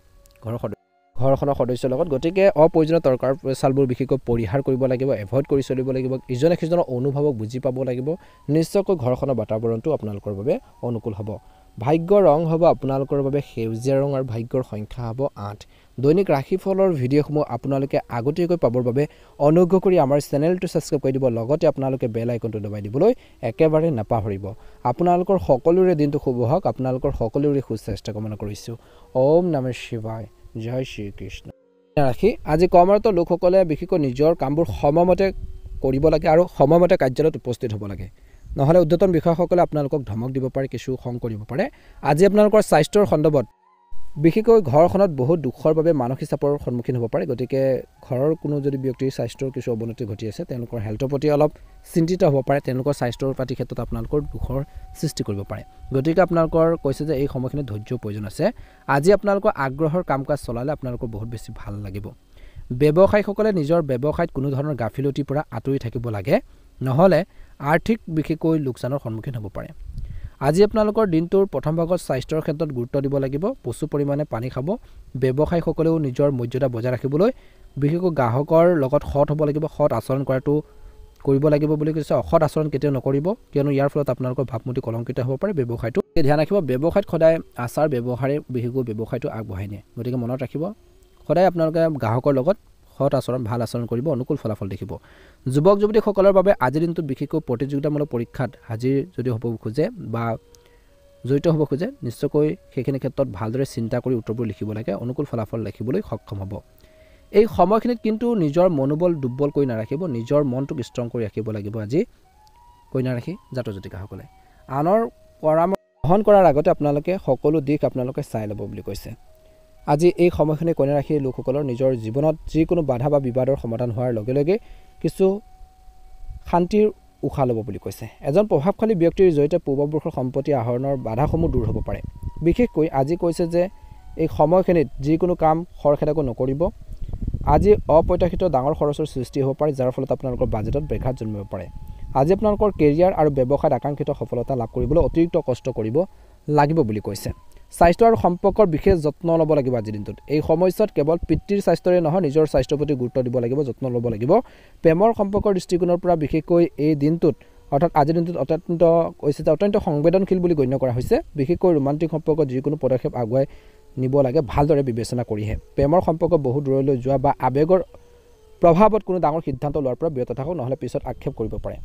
ঘৰখনৰ সদস্যৰ লগত গতিকে অপ্ৰয়োজনীয় তৰ্ক পেচালবোৰ বিশেষকৈ পৰিহাৰ কৰিব লাগিব এভইড কৰি চলিব লাগিব ইজনে সিজনৰ অনুভৱক বুজি পাব লাগিব নিশ্চয়কৈ ঘৰখনৰ বাতাবৰণটো আপোনালোকৰ বাবে অনুকূল হ'ব ভাগ্যৰ ৰং হ'ব আপোনালোকৰ বাবে সেউজীয়া ৰং আৰু ভাগ্যৰ সংখ্যা হ'ব 8 দৈনিক ৰাশিফলৰ ভিডিঅ'সমূহ আপোনালোকে আগতীয়াকৈ পাবৰ বাবে অনুগ্ৰহ কৰি আমাৰ চেনেলটো ছাবস্ক্ৰাইব কৰি দিব লগতে আপোনালোকে বেল আইকনটো দবাই দিবলৈ একেবাৰে নাপাহৰিব আপোনালোকৰ সকলোৰে দিনটো শুভ হওক আপোনালোকৰ সকলোৰে সুস্বাস্থ্য কামনা কৰিছোঁ ওম নমঃ শিৱায় জয় শ্ৰী কৃষ্ণ ৰাখি আজি কৰ্মৰত লোকসকলে বিশেষকৈ নিজৰ কামবোৰ সময়মতে কৰিব লাগে আৰু সময়মতে কাৰ্যালয়ত উপস্থিত হ'ব লাগে নহলে উদ্যতন বিষয়সকলে আপোনালোকক ধমক দিব পাৰে কিছু খং কৰিব পাৰে আজি আপোনালোকৰ স্বাস্থ্যৰ সন্দৰ্ভত বিশেষকৈ ঘৰখনত বহুত দুখৰ বাবে মানসিক চাপৰ সন্মুখীন হ'ব পাৰে গতিকে ঘৰৰ কোনো যদি ব্যক্তিৰ স্বাস্থ্যৰ কিছু অৱনতি ঘটি আছে তেওঁলোকৰ হেল্থৰ প্ৰতি অলপ চিন্তিত হ'ব পাৰে তেওঁলোকৰ স্বাস্থ্যৰ প্ৰতি ক্ষেত্ৰত আপোনালোকৰ দুখৰ সৃষ্টি কৰিব পাৰে গতিকে আপোনালোকৰ কৈছে যে এই সময়খিনিত ধৈৰ্যৰ প্ৰয়োজন আছে আজি আপোনালোকৰ আগ্ৰহৰ কাম কাজ চলালে আপোনালোকৰ বহুত বেছি ভাল লাগিব ব্যৱসায়ীসকলে নিজৰ ব্যৱসায়ত কোনো ধৰণৰ গাফিলতিৰ পৰা আঁতৰি থাকিব লাগে নহলে আৰ্থিক বিশেষকৈ লোকচানৰ সন্মুখীন হ'ব পাৰে আজি আপোনালোকৰ দিনটোৰ প্ৰথম ভাগত স্বাস্থ্যৰ ক্ষেত্ৰত গুৰুত্ব দিব লাগিব প্ৰচুৰ পৰিমাণে পানী খাব ব্যৱসায়ীসকলেও নিজৰ মৰ্যাদা বজাই ৰাখিবলৈ বিশেষকৈ গ্ৰাহকৰ লগত সৎ হ'ব লাগিব সৎ আচৰণ কৰাটো কৰিব লাগিব বুলি কৈছে অসৎ আচৰণ কেতিয়াও নকৰিব কিয়নো ইয়াৰ ফলত আপোনালোকৰ ভাবমূৰ্তি কলংকিত হ'ব পাৰে ব্যৱসায়টো ধ্যান ৰাখিব ব্যৱসায়ত সদায় আচাৰ ব্যৱহাৰে বিশেষকৈ ব্যৱসায়টো আগবঢ়াই নিয়ে গতিকে মনত ৰাখিব সদায় আপোনালোকে গ্ৰাহকৰ লগত সৎ আচৰণ ভাল আচৰণ কৰিব অনুকূল ফলাফল দেখিব যুৱক যুৱতীসকলৰ বাবে আজিৰ দিনটোত বিশেষকৈ প্ৰতিযোগিতামূলক পৰীক্ষাত হাজিৰ যদি হ'ব খোজে বা জড়িত হ'ব খোজে নিশ্চয়কৈ সেইখিনি ক্ষেত্ৰত ভালদৰে চিন্তা কৰি উত্তৰবোৰ লিখিব লাগে অনুকূল ফলাফল লিখিবলৈ সক্ষম হ'ব এই সময়খিনিত কিন্তু নিজৰ মনোবল দুৰ্বল কৰি নাৰাখিব নিজৰ মনটোক ষ্ট্ৰং কৰি ৰাখিব লাগিব আজি কন্যা ৰাশি জাতক জাতিকাসকলে আনৰ পৰামৰ্শ গ্ৰহণ কৰাৰ আগতে আপোনালোকে সকলো দিশ আপোনালোকে চাই ল'ব বুলি কৈছে আজি এই সময়খিনি কন্যা ৰাশিৰ লোকসকলৰ নিজৰ জীৱনত যিকোনো বাধা বা বিবাদৰ সমাধান হোৱাৰ লগে লগে কিছু শান্তিৰ উশাহ ল'ব বুলি কৈছে এজন প্ৰভাৱশালী ব্যক্তিৰ জৰিয়তে পূৰ্বপুৰুষৰ সম্পত্তি আহৰণৰ বাধাসমূহ দূৰ হ'ব পাৰে বিশেষকৈ আজি কৈছে যে এই সময়খিনিত যিকোনো কাম খৰখেদাকৈ নকৰিব আজি অপ্ৰত্যাশিত ডাঙৰ খৰচৰ সৃষ্টি হ'ব পাৰে যাৰ ফলত আপোনালোকৰ বাজেটত ব্যাঘাত জন্মিব পাৰে আজি আপোনালোকৰ কেৰিয়াৰ আৰু ব্যৱসায়ত আকাংক্ষিত সফলতা লাভ কৰিবলৈ অতিৰিক্ত কষ্ট কৰিব লাগিব বুলি কৈছে স্বাস্থ্য আৰু সম্পৰ্কৰ বিশেষ যত্ন ল'ব লাগিব আজিৰ দিনটোত এই সময়ছোৱাত কেৱল পিতৃৰ স্বাস্থ্যৰে নহয় নিজৰ স্বাস্থ্যৰ প্ৰতি গুৰুত্ব দিব লাগিব যত্ন ল'ব লাগিব প্ৰেমৰ সম্পৰ্কৰ দৃষ্টিকোণৰ পৰা বিশেষকৈ এই দিনটোত অৰ্থাৎ আজিৰ দিনটোত অত্যন্ত সংবেদনশীল বুলি গণ্য কৰা হৈছে বিশেষকৈ ৰোমান্টিক সম্পৰ্কত যিকোনো পদক্ষেপ আগুৱাই নিব লাগে ভালদৰে বিবেচনা কৰিহে প্ৰেমৰ সম্পৰ্ক বহু দূৰলৈ যোৱা বা আৱেগৰ প্ৰভাৱত কোনো ডাঙৰ সিদ্ধান্ত লোৱাৰ পৰা বিৰত থাকক নহলে পিছত আক্ষেপ কৰিব পাৰে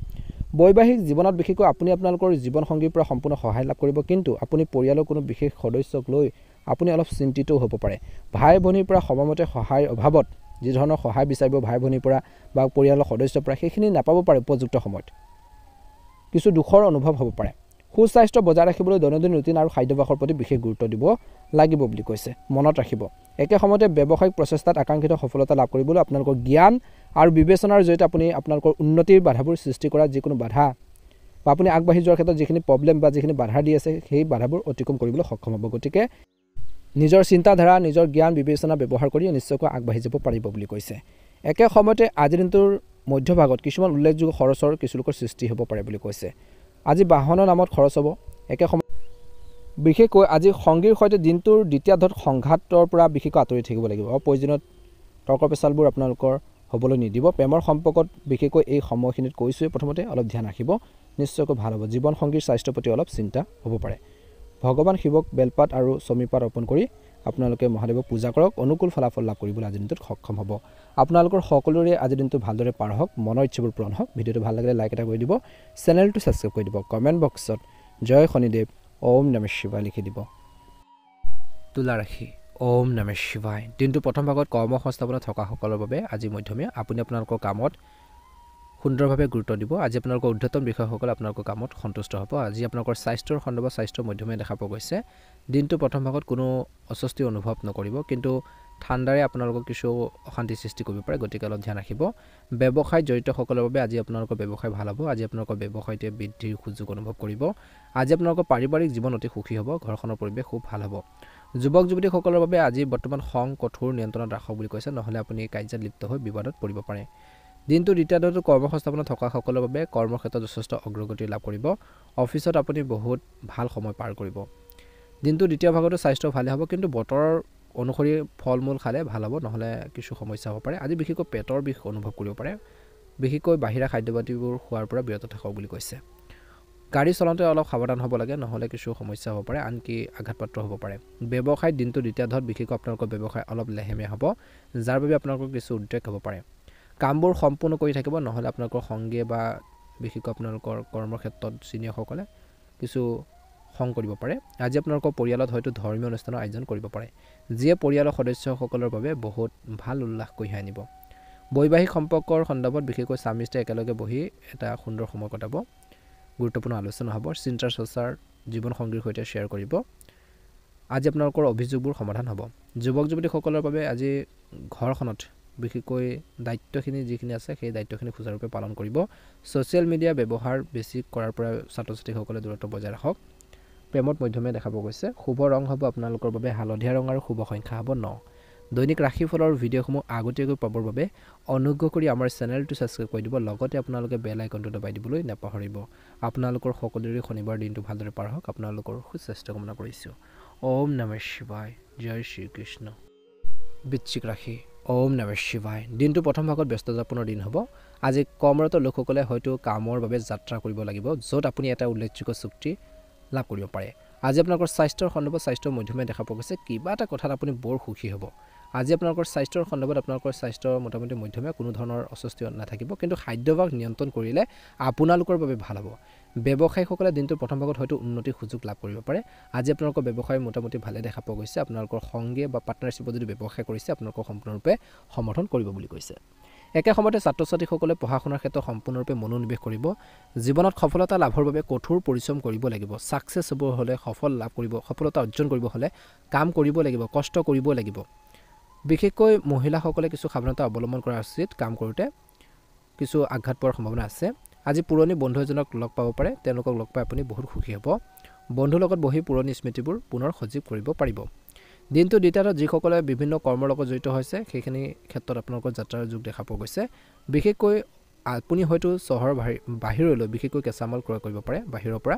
বৈবাহিক জীৱনত বিশেষকৈ আপুনি আপোনালোকৰ জীৱন সংগীৰ পৰা সম্পূৰ্ণ সহায় লাভ কৰিব কিন্তু আপুনি পৰিয়ালৰ কোনো বিশেষ সদস্যক লৈ আপুনি অলপ চিন্তিতও হ'ব পাৰে ভাই ভনীৰ পৰা সময়মতে সহায়ৰ অভাৱত যি ধৰণৰ সহায় বিচাৰিব ভাই ভনীৰ পৰা বা পৰিয়ালৰ সদস্যৰ পৰা সেইখিনি নাপাব পাৰে উপযুক্ত সময়ত কিছু দুখৰ অনুভৱ হ'ব পাৰে সুস্বাস্থ্য বজাই ৰাখিবলৈ দৈনন্দিন ৰুটিন আৰু খাদ্যাভ্যাসৰ প্ৰতি বিশেষ গুৰুত্ব দিব লাগিব বুলি কৈছে মনত ৰাখিব একে সময়তে ব্যৱসায়িক প্ৰচেষ্টাত আকাংক্ষিত সফলতা লাভ কৰিবলৈ আপোনালোকৰ জ্ঞান আৰু বিবেচনাৰ জৰিয়তে আপুনি আপোনালোকৰ উন্নতিৰ বাধাবোৰ সৃষ্টি কৰা যিকোনো বাধা বা আপুনি আগবাঢ়ি যোৱাৰ ক্ষেত্ৰত যিখিনি প্ৰব্লেম বা যিখিনি বাধা দি আছে সেই বাধাবোৰ অতিক্ৰম কৰিবলৈ সক্ষম হ'ব গতিকে নিজৰ চিন্তাধাৰা নিজৰ জ্ঞান বিবেচনা ব্যৱহাৰ কৰি নিশ্চয়কৈ আগবাঢ়ি যাব পাৰিব বুলি কৈছে একে সময়তে আজিৰ দিনটোৰ মধ্যভাগত কিছুমান উল্লেখযোগ্য খৰচৰ কিছু লোকৰ সৃষ্টি হ'ব পাৰে বুলি কৈছে আজি বাহনৰ নামত খৰচ হ'ব একে সময় বিশেষকৈ আজি সংগীৰ সৈতে দিনটোৰ দ্বিতীয়াৰ্ধত সংঘাতৰ পৰা বিশেষকৈ আঁতৰি থাকিব লাগিব অপ্ৰয়োজনীয় তৰ্ক পেচালবোৰ আপোনালোকৰ হ'বলৈ নিদিব প্ৰেমৰ সম্পৰ্কত বিশেষকৈ এই সময়খিনিত কৈছোঁৱে প্ৰথমতে অলপ ধ্যান ৰাখিব নিশ্চয়কৈ ভাল হ'ব জীৱন সংগীৰ স্বাস্থ্যৰ প্ৰতি অলপ চিন্তা হ'ব পাৰে ভগৱান শিৱক বেলপাত আৰু চমিপাত অৰ্পণ কৰি আপোনালোকে মহাদেৱক পূজা কৰক অনুকূল ফলাফল লাভ কৰিবলৈ আজিৰ দিনটোত সক্ষম হ'ব আপোনালোকৰ সকলোৰে আজিৰ দিনটো ভালদৰে পাৰ হওক মনৰ ইচ্ছাবোৰ পূৰণ হওক ভিডিঅ'টো ভাল লাগিলে লাইক এটা কৰি দিব চেনেলটো ছাবস্ক্ৰাইব কৰি দিব কমেণ্ট বক্সত জয় শনিদেৱ ওম নমঃ শিৱায় লিখি দিব তুলা ৰাশি ওম নমঃ শিৱায় দিনটো প্ৰথম ভাগত কৰ্ম সংস্থাপনত থকাসকলৰ বাবে আজি মধ্যমীয়া আপুনি আপোনালোকৰ কামত সুন্দৰভাৱে গুৰুত্ব দিব আজি আপোনালোকৰ উদ্ধতম বিষয়সকলে আপোনালোকৰ কামত সন্তুষ্ট হ'ব আজি আপোনালোকৰ স্বাস্থ্যৰ সন্দৰ্ভত স্বাস্থ্য মধ্যমীয়া দেখা পোৱা গৈছে দিনটো প্ৰথম ভাগত কোনো অস্বস্তি অনুভৱ নকৰিব কিন্তু ঠাণ্ডাৰে আপোনালোকক কিছু অশান্তি সৃষ্টি কৰিব পাৰে গতিকে অলপ ধ্যান ৰাখিব ব্যৱসায়ত জড়িতসকলৰ বাবে আজি আপোনালোকৰ ব্যৱসায় ভাল হ'ব আজি আপোনালোকৰ ব্যৱসায়তে বৃদ্ধিৰ সুযোগ অনুভৱ কৰিব আজি আপোনালোকৰ পাৰিবাৰিক জীৱন অতি সুখী হ'ব ঘৰখনৰ পৰিৱেশ খুব ভাল হ'ব যুৱক যুৱতীসকলৰ বাবে আজি বৰ্তমান খং কঠোৰ নিয়ন্ত্ৰণত ৰাখক বুলি কৈছে নহ'লে আপুনি কাৰ্যত লিপ্ত হৈ বিবাদত পৰিব পাৰে দিনটো দ্বিতীয় দিনটো কৰ্মসংস্থাপনত থকা সকলৰ বাবে কৰ্মক্ষেত্ৰত যথেষ্ট অগ্ৰগতি লাভ কৰিব অফিচত আপুনি বহুত ভাল সময় পাৰ কৰিব দিনটো দ্বিতীয় ভাগতো স্বাস্থ্য ভালে হ'ব কিন্তু বতৰৰ অনুসৰি ফল মূল খালে ভাল হ'ব নহলে কিছু সমস্যা হ'ব পাৰে আজি বিশেষকৈ পেটৰ বিষ অনুভৱ কৰিব পাৰে বিশেষকৈ বাহিৰা খাদ্যবাতিবোৰ খোৱাৰ পৰা বিৰত থাকক বুলি কৈছে গাড়ী চলাওঁতে অলপ সাৱধান হ'ব লাগে নহলে কিছু সমস্যা হ'ব পাৰে আনকি আঘাতপ্ৰাপ্ত হ'ব পাৰে ব্যৱসায় দিনটো দ্বিতীয় ধত বিশেষকৈ আপোনালোকৰ ব্যৱসায় অলপ লেহেমীয়া হ'ব যাৰ বাবে আপোনালোকৰ কিছু উদ্বেগ হ'ব পাৰে কামবোৰ সম্পূৰ্ণ কৰি থাকিব নহলে আপোনালোকৰ সংগীয়ে বা বিশেষকৈ আপোনালোকৰ কৰ্মক্ষেত্ৰত চিনিয়ৰসকলে কিছু খং কৰিব পাৰে আজি আপোনালোকৰ পৰিয়ালত হয়তো ধৰ্মীয় অনুষ্ঠানৰ আয়োজন কৰিব পাৰে যিয়ে পৰিয়ালৰ সদস্যসকলৰ বাবে বহুত ভাল উল্লাস কঢ়িয়াই আনিব বৈবাহিক সম্পৰ্কৰ সন্দৰ্ভত বিশেষকৈ স্বামী স্ত্ৰী একেলগে বহি এটা সুন্দৰ সময় কটাব গুৰুত্বপূৰ্ণ আলোচনা হ'ব চিন্তাৰ চৰ্চাৰ জীৱন সংগীৰ সৈতে শ্বেয়াৰ কৰিব আজি আপোনালোকৰ অভিযোগবোৰ সমাধান হ'ব যুৱক যুৱতীসকলৰ বাবে আজি ঘৰখনত বিশেষকৈ দায়িত্বখিনি যিখিনি আছে সেই দায়িত্বখিনি সুচাৰুৰূপে পালন কৰিব ছ'চিয়েল মিডিয়া ব্যৱহাৰ বেছি কৰাৰ পৰা ছাত্ৰ ছাত্ৰীসকলে দূৰত্ব বজাই ৰাখক প্ৰেমত মধ্যমে দেখা পোৱা গৈছে শুভ ৰং হ'ব আপোনালোকৰ বাবে হালধীয়া ৰং আৰু শুভ সংখ্যা হ'ব 9 দৈনিক ৰাশিফলৰ ভিডিঅ'সমূহ আগতীয়াকৈ পাবৰ বাবে অনুগ্ৰহ কৰি আমাৰ চেনেলটো ছাবস্ক্ৰাইব কৰি দিব লগতে আপোনালোকে বেল আইকনটো দবাই দিবলৈ নাপাহৰিব আপোনালোকৰ সকলোৰে শনিবাৰ দিনটো ভালদৰে পাৰ হওক আপোনালোকৰ সুস্বাস্থ্য কামনা কৰিছোঁ ওম নমঃ শিৱায় জয় শ্ৰীকৃষ্ণ বৃশ্চিক ৰাশি ওম নমঃ শিৱায় দিনটো প্ৰথম ভাগত ব্যস্ততাপূৰ্ণ দিন হ'ব আজি কৰ্মৰত লোকসকলে হয়তো কামৰ বাবে যাত্ৰা কৰিব লাগিব য'ত আপুনি এটা উল্লেখযোগ্য চুক্তি লাভ কৰিব পাৰে আজি আপোনালোকৰ স্বাস্থ্যৰ সন্দৰ্ভত স্বাস্থ্য মধ্যমে দেখা পোৱা গৈছে কিবা এটা কথাত আপুনি বৰ সুখী হ'ব আজি আপোনালোকৰ স্বাস্থ্যৰ সন্দৰ্ভত আপোনালোকৰ স্বাস্থ্যৰ মোটামুটি মধ্যমে কোনো ধৰণৰ অস্বস্তি নাথাকিব কিন্তু খাদ্যভাগ নিয়ন্ত্ৰণ কৰিলে আপোনালোকৰ বাবে ভাল হ'ব ব্যৱসায়ীসকলে দিনটোৰ প্ৰথম ভাগত হয়তো উন্নতিৰ সুযোগ লাভ কৰিব পাৰে আজি আপোনালোকৰ ব্যৱসায় মোটামুটি ভালে দেখা পোৱা গৈছে আপোনালোকৰ সংগী বা পাৰ্টনাৰশ্বিপত যদি ব্যৱসায় কৰিছে আপোনালোকৰ সম্পূৰ্ণৰূপে সমৰ্থন কৰিব বুলি কৈছে একে সময়তে ছাত্ৰ ছাত্ৰীসকলে পঢ়া শুনাৰ ক্ষেত্ৰত সম্পূৰ্ণৰূপে মনোনিৱেশ কৰিব জীৱনত সফলতা লাভৰ বাবে কঠোৰ পৰিশ্ৰম কৰিব লাগিব ছাকচেছ হ'ব হ'লে সফলতা অৰ্জন কৰিব হ'লে কাম কৰিব লাগিব কষ্ট কৰিব লাগিব বিশেষকৈ মহিলাসকলে কিছু সাৱধানতা অৱলম্বন কৰা উচিত কাম কৰোঁতে কিছু আঘাত পোৱাৰ সম্ভাৱনা আছে আজি পুৰণি বন্ধু এজনক লগ পাব পাৰে তেওঁলোকক লগ পাই আপুনি বহুত সুখী হ'ব বন্ধুৰ লগত বহি পুৰণি স্মৃতিবোৰ পুনৰ সজীৱ কৰিব পাৰিব দিনটো দ্বিতীয়ত যিসকলে বিভিন্ন কৰ্মৰ লগত জড়িত হৈছে সেইখিনি ক্ষেত্ৰত আপোনালোকৰ যাত্ৰাৰ যুগ দেখা পোৱা গৈছে বিশেষকৈ আপুনি হয়তো চহৰ বাহিৰলৈ বিশেষকৈ কেঁচামাল ক্ৰয় কৰিব পাৰে বাহিৰৰ পৰা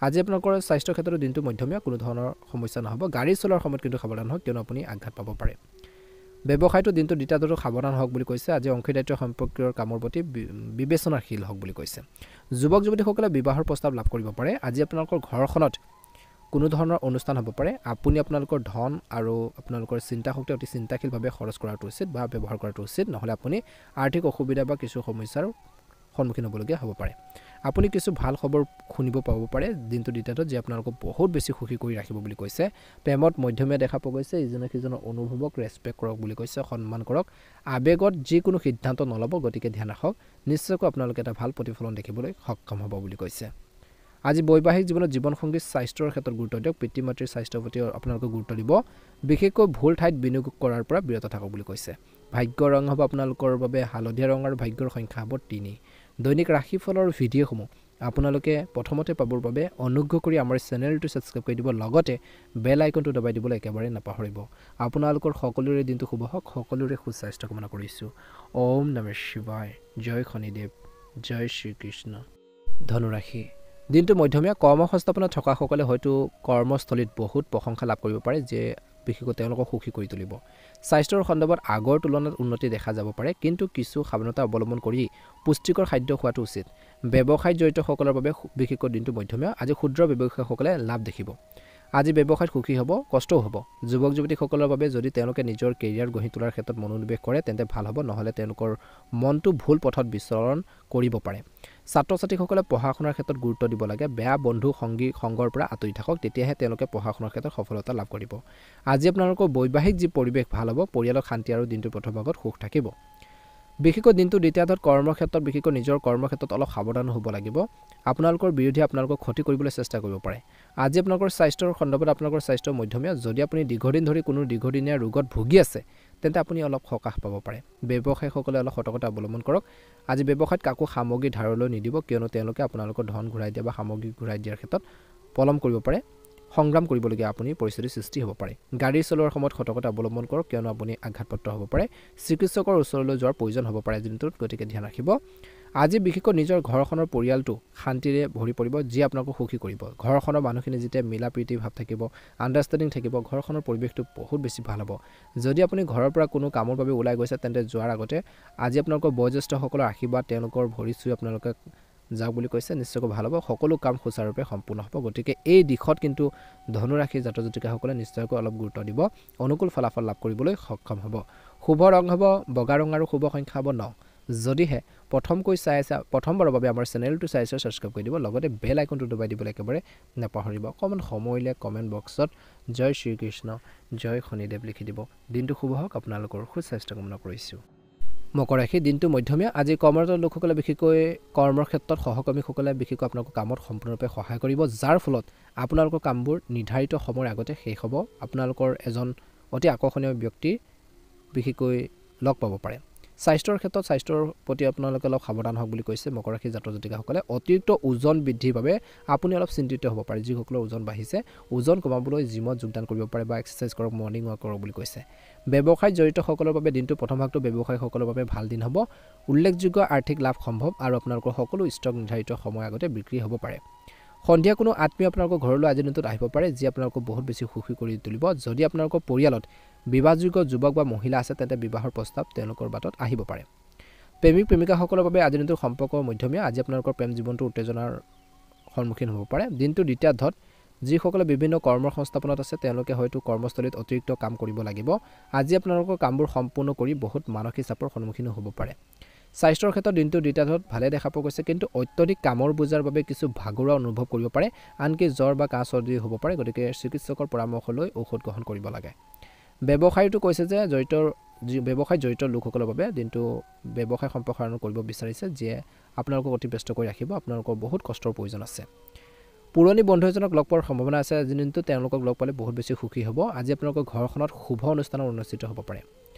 আজি আপোনালোকৰ স্বাস্থ্যৰ ক্ষেত্ৰত দিনটো মধ্যমীয়া কোনো ধৰণৰ সমস্যা নহ'ব গাড়ী চলোৱাৰ সময়ত কিন্তু সাৱধান হওক কিয়নো আপুনি আঘাত পাব পাৰে ব্যৱসায়টো দিনটো দ্বিতীয়টো সাৱধান হওক বুলি কৈছে আজি অংশীদাৰিত্ব সম্পৰ্কীয় কামৰ প্ৰতি বিবেচনাশীল হওক বুলি কৈছে যুৱক যুৱতীসকলে বিবাহৰ প্ৰস্তাৱ লাভ কৰিব পাৰে আজি আপোনালোকৰ ঘৰখনত কোনো ধৰণৰ অনুষ্ঠান হ'ব পাৰে আপুনি আপোনালোকৰ ধন আৰু আপোনালোকৰ চিন্তা শক্তি অতি চিন্তাশীলভাৱে খৰচ কৰাটো উচিত বা ব্যৱহাৰ কৰাটো উচিত নহ'লে আপুনি আৰ্থিক অসুবিধা বা কিছু সমস্যাৰ সন্মুখীন হ'বলগীয়া হ'ব পাৰে আপুনি কিছু ভাল খবৰ শুনিব পাব পাৰে দিনটো দ্বিতীয়ত যি আপোনালোকক বহুত বেছি সুখী কৰি ৰাখিব বুলি কৈছে প্ৰেমত মধ্যমীয়া দেখা পোৱা গৈছে ইজনে সিজনৰ অনুভৱক ৰেচপেক্ট কৰক বুলি কৈছে সন্মান কৰক আৱেগত যিকোনো সিদ্ধান্ত নল'ব গতিকে ধ্যান ৰাখক নিশ্চয়কৈ আপোনালোকে এটা ভাল প্ৰতিফলন দেখিবলৈ সক্ষম হ'ব বুলি কৈছে আজি বৈবাহিক জীৱনত জীৱনসংগী স্বাস্থ্যৰ ক্ষেত্ৰত গুৰুত্ব দিয়ক পিতৃ মাতৃৰ স্বাস্থ্যৰ প্ৰতি আপোনালোকে গুৰুত্ব দিব বিশেষকৈ ভুল ঠাইত বিনিয়োগ কৰাৰ পৰা বিৰত থাকক বুলি কৈছে ভাগ্যৰ ৰং হ'ব আপোনালোকৰ বাবে হালধীয়া ৰং আৰু ভাগ্যৰ সংখ্যা হ'ব 3 দৈনিক ৰাশিফলৰ ভিডিঅ'সমূহ আপোনালোকে প্ৰথমতে পাবৰ বাবে অনুগ্ৰহ কৰি আমাৰ চেনেলটো ছাবস্ক্ৰাইব কৰি দিব লগতে বেল আইকনটো দবাই দিবলৈ একেবাৰে নাপাহৰিব আপোনালোকৰ সকলোৰে দিনটো শুভ হওক সকলোৰে সুস্বাস্থ্য কামনা কৰিছোঁ ওম নমঃ শিৱায় জয় শনিদেৱ জয় শ্ৰীকৃষ্ণ ধনুৰাশি দিনটো মধ্যমীয়া কৰ্মসংস্থাপনত থকাসকলে হয়তো কৰ্মস্থলীত বহুত প্ৰশংসা লাভ কৰিব পাৰে যে বিশেষকৈ তেওঁলোকক সুখী কৰি তুলিব স্বাস্থ্যৰ সন্দৰ্ভত আগৰ তুলনাত উন্নতি দেখা যাব পাৰে কিন্তু কিছু সাৱধানতা অৱলম্বন কৰি পুষ্টিকৰ খাদ্য খোৱাটো উচিত ব্যৱসায়ত জড়িতসকলৰ বাবে বিশেষকৈ দিনটো মধ্যমীয়া আজি ক্ষুদ্ৰ ব্যৱসায়ীসকলে লাভ দেখিব আজি ব্যৱসায়ত সুখী হ'ব কষ্টও হ'ব যুৱক যুৱতীসকলৰ বাবে যদি তেওঁলোকে নিজৰ কেৰিয়াৰ গঢ়ি তোলাৰ ক্ষেত্ৰত মনোনিৱেশ কৰে তেন্তে ভাল হ'ব নহ'লে তেওঁলোকৰ মনটো ভুল পথত বিচৰণ কৰিব পাৰে ছাত্ৰ ছাত্ৰীসকলে পঢ়া শুনাৰ ক্ষেত্ৰত গুৰুত্ব দিব লাগে বেয়া বন্ধু সংগৰ পৰা আঁতৰি থাকক তেতিয়াহে তেওঁলোকে পঢ়া শুনাৰ ক্ষেত্ৰত সফলতা লাভ কৰিব আজি আপোনালোকৰ বৈবাহিক যি পৰিৱেশ ভাল হ'ব পৰিয়ালৰ শান্তি আৰু দিনটোৰ প্ৰথম ভাগত সুখ থাকিব বিশেষকৈ দিনটো দ্বিতীয়ত কৰ্মক্ষেত্ৰত বিশেষকৈ নিজৰ কৰ্মক্ষেত্ৰত অলপ সাৱধান হ'ব লাগিব আপোনালোকৰ বিৰোধী আপোনালোকক ক্ষতি কৰিবলৈ চেষ্টা কৰিব পাৰে আজি আপোনালোকৰ স্বাস্থ্যৰ সন্দৰ্ভত আপোনালোকৰ স্বাস্থ্য মধ্যমীয়া যদি আপুনি দীৰ্ঘদিন ধৰি কোনো দীৰ্ঘদিনীয়া ৰোগত ভুগি আছে তেন্তে আপুনি অলপ সকাহ পাব পাৰে ব্যৱসায়ীসকলে অলপ সতৰ্কতা অৱলম্বন কৰক আজি ব্যৱসায়ত কাকো সামগ্ৰী ধাৰলৈ নিদিব কিয়নো তেওঁলোকে আপোনালোকৰ ধন ঘূৰাই দিয়া বা সামগ্ৰী ঘূৰাই দিয়াৰ ক্ষেত্ৰত পলম কৰিব পাৰে সংগ্ৰাম কৰিবলগীয়া আপুনি পৰিস্থিতিৰ সৃষ্টি হ'ব পাৰে গাড়ী চলোৱাৰ সময়ত সতৰ্কতা অৱলম্বন কৰক কিয়নো আপুনি আঘাতপ্ৰাপ্ত হ'ব পাৰে চিকিৎসকৰ ওচৰলৈ যোৱাৰ প্ৰয়োজন হ'ব পাৰে দিনটোত গতিকে ধ্যান ৰাখিব আজি বিশেষকৈ নিজৰ ঘৰখনৰ পৰিয়ালটো শান্তিৰে ভৰি পৰিব যি আপোনাক সুখী কৰিব ঘৰখনৰ মানুহখিনি যেতিয়া মিলা প্ৰীতি ভাৱ থাকিব আণ্ডাৰষ্টেণ্ডিং থাকিব ঘৰখনৰ পৰিৱেশটো বহুত বেছি ভাল হ'ব যদি আপুনি ঘৰৰ পৰা কোনো কামৰ বাবে ওলাই গৈছে তেন্তে যোৱাৰ আগতে আজি আপোনালোকৰ বয়োজ্যেষ্ঠসকলৰ আশীৰ্বাদ তেওঁলোকৰ ভৰি চুই আপোনালোকে যাওক বুলি কৈছে নিশ্চয়কৈ ভাল হ'ব সকলো কাম সুচাৰুৰূপে সম্পূৰ্ণ হ'ব গতিকে এই দিশত কিন্তু ধনুৰাশি জাতক জাতিকাসকলে নিশ্চয়কৈ অলপ গুৰুত্ব দিব অনুকূল ফলাফল লাভ কৰিবলৈ সক্ষম হ'ব শুভ ৰং হ'ব বগা ৰং আৰু শুভ সংখ্যা হ'ব 9 যদিহে প্ৰথমকৈ চাই আছে প্ৰথমবাৰৰ বাবে আমাৰ চেনেলটো চাইছে সাবস্ক্ৰাইব কৰি দিব লগতে বেল আইকনটো দবাই দিবলৈ একেবাৰে নাপাহৰিব কমেণ্ট সময়লৈ কমেণ্ট বক্সত জয় শ্ৰীকৃষ্ণ জয় শনিদেৱ লিখি দিব দিনটো শুভ হওক আপোনালোকৰ সুস্বাস্থ্য কামনা কৰিছোঁ মকৰ ৰাশি দিনটো মধ্যমীয়া আজি কৰ্মৰত লোকসকলে বিশেষকৈ কৰ্মৰ ক্ষেত্ৰত সহকৰ্মীসকলে বিশেষকৈ আপোনালোকৰ কামত সম্পূৰ্ণৰূপে সহায় কৰিব যাৰ ফলত আপোনালোকৰ কামবোৰ নিৰ্ধাৰিত সময়ৰ আগতে শেষ হ'ব আপোনালোকৰ এজন অতি আকৰ্ষণীয় ব্যক্তি বিশেষকৈ লগ পাব পাৰে স্বাস্থ্যৰ ক্ষেত্ৰত স্বাস্থ্যৰ প্ৰতি আপোনালোকে অলপ সাৱধান হওক বুলি কৈছে মকৰ ৰাশি জাতক জাতিকাসকলে অতিৰিক্ত ওজন বৃদ্ধিৰ বাবে আপুনি অলপ চিন্তিত হ'ব পাৰে যিসকলৰ ওজন বাঢ়িছে ওজন কমাবলৈ জিমত যোগদান কৰিব পাৰে বা এক্সাৰচাইজ কৰক মৰ্ণিং ৱাক কৰক বুলি কৈছে ব্যৱসায়ত জড়িতসকলৰ বাবে দিনটো প্ৰথম ভাগটো ব্যৱসায়ীসকলৰ বাবে ভাল দিন হ'ব উল্লেখযোগ্য আৰ্থিক লাভ সম্ভৱ আৰু আপোনালোকৰ সকলো ষ্টক নিৰ্ধাৰিত সময় আগতে বিক্ৰী হ'ব পাৰে সন্ধিয়া কোনো আত্মীয় আপোনালোকৰ ঘৰলৈ আজি দিনটোত আহিব পাৰে যি আপোনালোকক বহুত বেছি সুখী কৰি তুলিব যদি আপোনালোকৰ পৰিয়ালত বিবাহযোগ্য যুৱক বা মহিলা আছে তেন্তে বিবাহৰ প্ৰস্তাৱ তেওঁলোকৰ বাটত আহিব পাৰে প্ৰেমিক প্ৰেমিকাসকলৰ বাবে আজি দিনটোৰ সম্পৰ্ক মধ্যমীয়া আজি আপোনালোকৰ প্ৰেম জীৱনটো উত্তেজনাৰ সন্মুখীন হ'ব পাৰে দিনটো দ্বিতীয়াৰ্ধত যিসকলে বিভিন্ন কৰ্মৰ সংস্থাপনত আছে তেওঁলোকে হয়তো কৰ্মস্থলীত অতিৰিক্ত কাম কৰিব লাগিব আজি আপোনালোকৰ কামবোৰ সম্পূৰ্ণ কৰি বহুত মানসিক চাপৰ সন্মুখীন হ'ব পাৰে স্বাস্থ্যৰ ক্ষেত্ৰত দিনটো দ্বিতীয়াৰ্ধত ভালে দেখা পোৱা গৈছে কিন্তু অত্যধিক কামৰ বোজাৰ বাবে কিছু ভাগৰুৱা অনুভৱ কৰিব পাৰে আনকি জ্বৰ বা কাহ চৰ্দি হ'ব পাৰে গতিকে চিকিৎসকৰ পৰামৰ্শ লৈ ঔষধ গ্ৰহণ কৰিব লাগে ব্যৱসায়টো কৈছে যে ব্যৱসায় জড়িত লোকসকলৰ বাবে দিনটো ব্যৱসায় সম্প্ৰসাৰণ কৰিব বিচাৰিছে যিয়ে আপোনালোকক অতি ব্যস্ত কৰি ৰাখিব আপোনালোকৰ বহুত কষ্টৰ প্ৰয়োজন আছে পুৰণি বন্ধু এজনক লগ পোৱাৰ সম্ভাৱনা আছে আজি দিনটো তেওঁলোকক লগ পালে বহুত বেছি সুখী হ'ব আজি আপোনালোকৰ ঘৰখনত শুভ অনুষ্ঠানৰ অনুষ্ঠিত হ'ব পাৰে